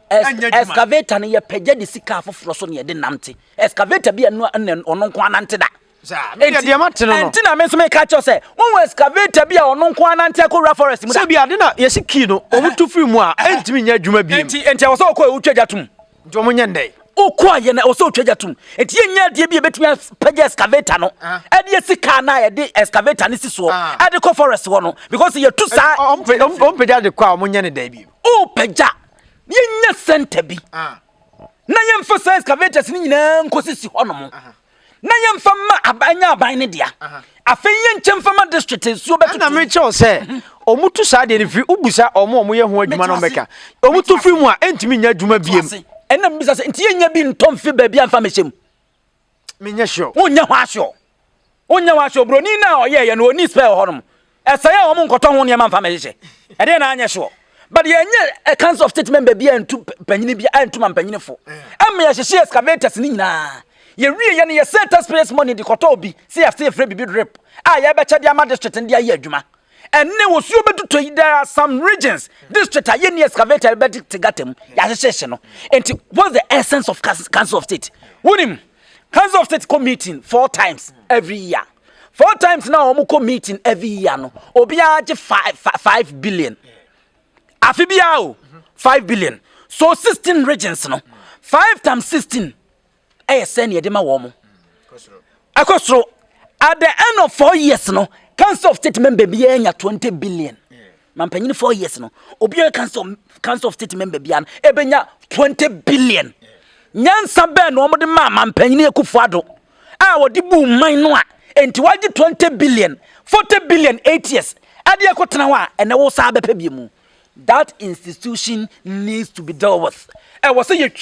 excavator no ye pagya de sika afoforo so ne de namte excavator bia no ono nko anante da sa me de mate no enti na me so me ka cho say won excavator bia ono nko anante akora forest mu da se bia de na ye siki no omutu film a entimi nya adwuma biem enti wo so ko utwaja tum njo mo nyende okwa ye na wo so utwaja tum enti ye nya de bia betumi pagya excavator no e de sika na ye de excavator ni siso e de ko forest wo no because ye tu sa on pagya de kwa mo nyane da biem o pagya ye nya center bi na ye mfa sa excavators ni nyina nkosisi hono na ye mfa ma abanya aban ne dia afen ye nchemfa ma district nsuo betutu na me che se omutu sa de fi ubusa omo ye ho adwuma no beka omutu fi mu a entimi nya adwuma biem ena mbisa se enti ye nya bi ntomfe ba bi amfa mechem menya sure onya ho asho bro ni na oye no oni spell honom esaye omo nkoto ho ne ma mfa meche e de na anya sure but ye nya a council of state member bi antu panyini bi antu mampanyini fo am ya hye excavators ni nyina ye wie ye ne ye set space money di koto obi see after free bibi drip ye be chade ama district ndi aye adwuma enne wo suo betuto yi there are some regions district aye ne excavator be tigatem ya hye no enti what's the essence of council of state wunim council of state meeting 4 times every year 4 times now omo meeting every year no obi age 5 billion Afibia 5 billion. So 16 regions no. 5 times 16. Send ye dema womo. Akosro at the end of 4 years no, council of state member be 20 billion. Mampanyini 4 years no. Obi council of state member be an ebenya 20 billion. Nyansa be no mo de mampanyini Akuffo Addo. Wodi bu man no a enti waje 20 billion, 40 billion 8 years. Ade akotena wa ene wo sa be pa mu. That institution needs to be dealt with. I was saying, and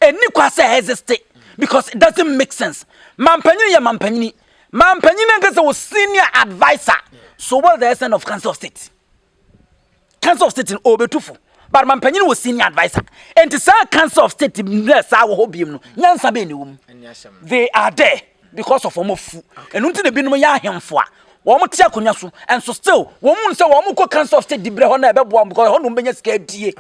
Nikwasa exist because it doesn't make sense. Mampanyini, Mampanyini was senior advisor. So what's the essence of council of state? Council of state in Obetufu, but Mampanyini was senior advisor. And to say council of state, they are there because of Omofu. And until the Binoya him for. Womo tia konya so and so still womo nse womo ko council of state dibre ho na ebe bo because ho no benya sika die ye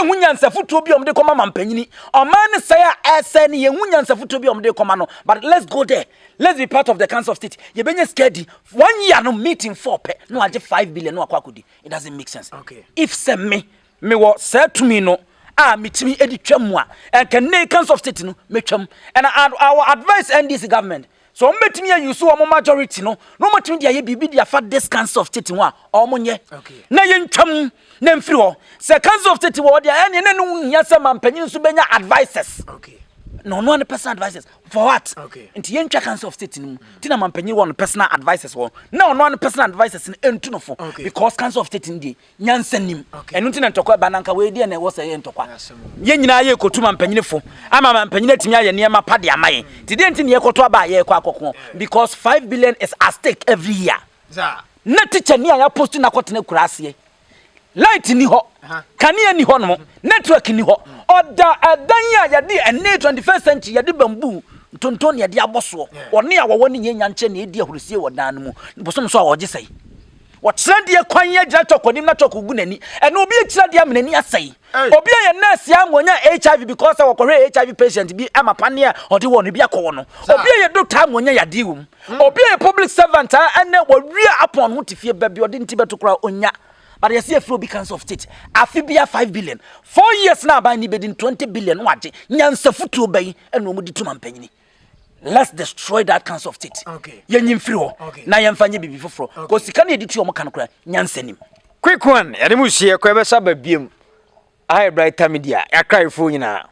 hunya nsafuto bi omde koma mampanyini o man say ese ye hunya nsafuto bi omde koma no but let's go there, let's be part of the council of state ye benya sika di 1 year no meeting 4 pe no age 5 billion no akwakodi. It doesn't make sense. If say me wo say to me no mitimi edi twam a and can council of state no metwam and our advice NDC government. So mbetimi ya yusu omo majority no matimi dia ye bibi dia fa this council of state ho a omo nye na ye ntwam na mfiri ho se council of state wo dia ene ne no nya se mampanyin so benya advisors no personal advisors for what nti ye ntwa council of state no ti na mampanyin wo personal advisors wo na no personal advisors no entu no fo because council of state ndi nyansanim enu nti na ntokwa bananka we dia na wo se ye ntokwa ye nyina ye kotu mampanyin fo ama mampanyin atimi aye ne ma pade amaye ti de nti ne ye koto aba ye kwa akoko because 5 billion is at stake every year na teacher ni aya post na kwotene kurase light ni ho kanea ni ho no network ni ho oda adan ya yade ene 21st century yade bamboo tonton yade aboso one a wo ne nyanya nche na edi ahurusie wodan no mu bosom so a woje sai wɔkyerɛ deɛ kwan yɛ gyina tɔkɔnim na tɔkɔ gu n'ani ɛna obi kyerɛ deɛ menani asɛe obi yɛ nurse ya amonya HIV because wɔkɔhwɛ HIV patient bi ama pane a ɔde wɔ no bi akɔwɔ no obi yɛ doctor amonya yade wom obi yɛ public servant a ɛnɛ wɔwie upon ho tifie ba bi ɔde nti bɛto kora onya but yɛsɛ afro bi council of state afi bia 5 billion 4 years na aban ni bɛdi 20 billion wagye nyansa futuo bɛyi ɛna ɔmo di tuma mpanyini. Let's destroy that council of state. Okay. Yenyim free ho. Na yemfanye bibi foforo. Ko sika na editu omo kan kora nyansanim. Quick one. Yade mu hie ko ebesa ba biem. I brighter media. Yakra ifo nyina.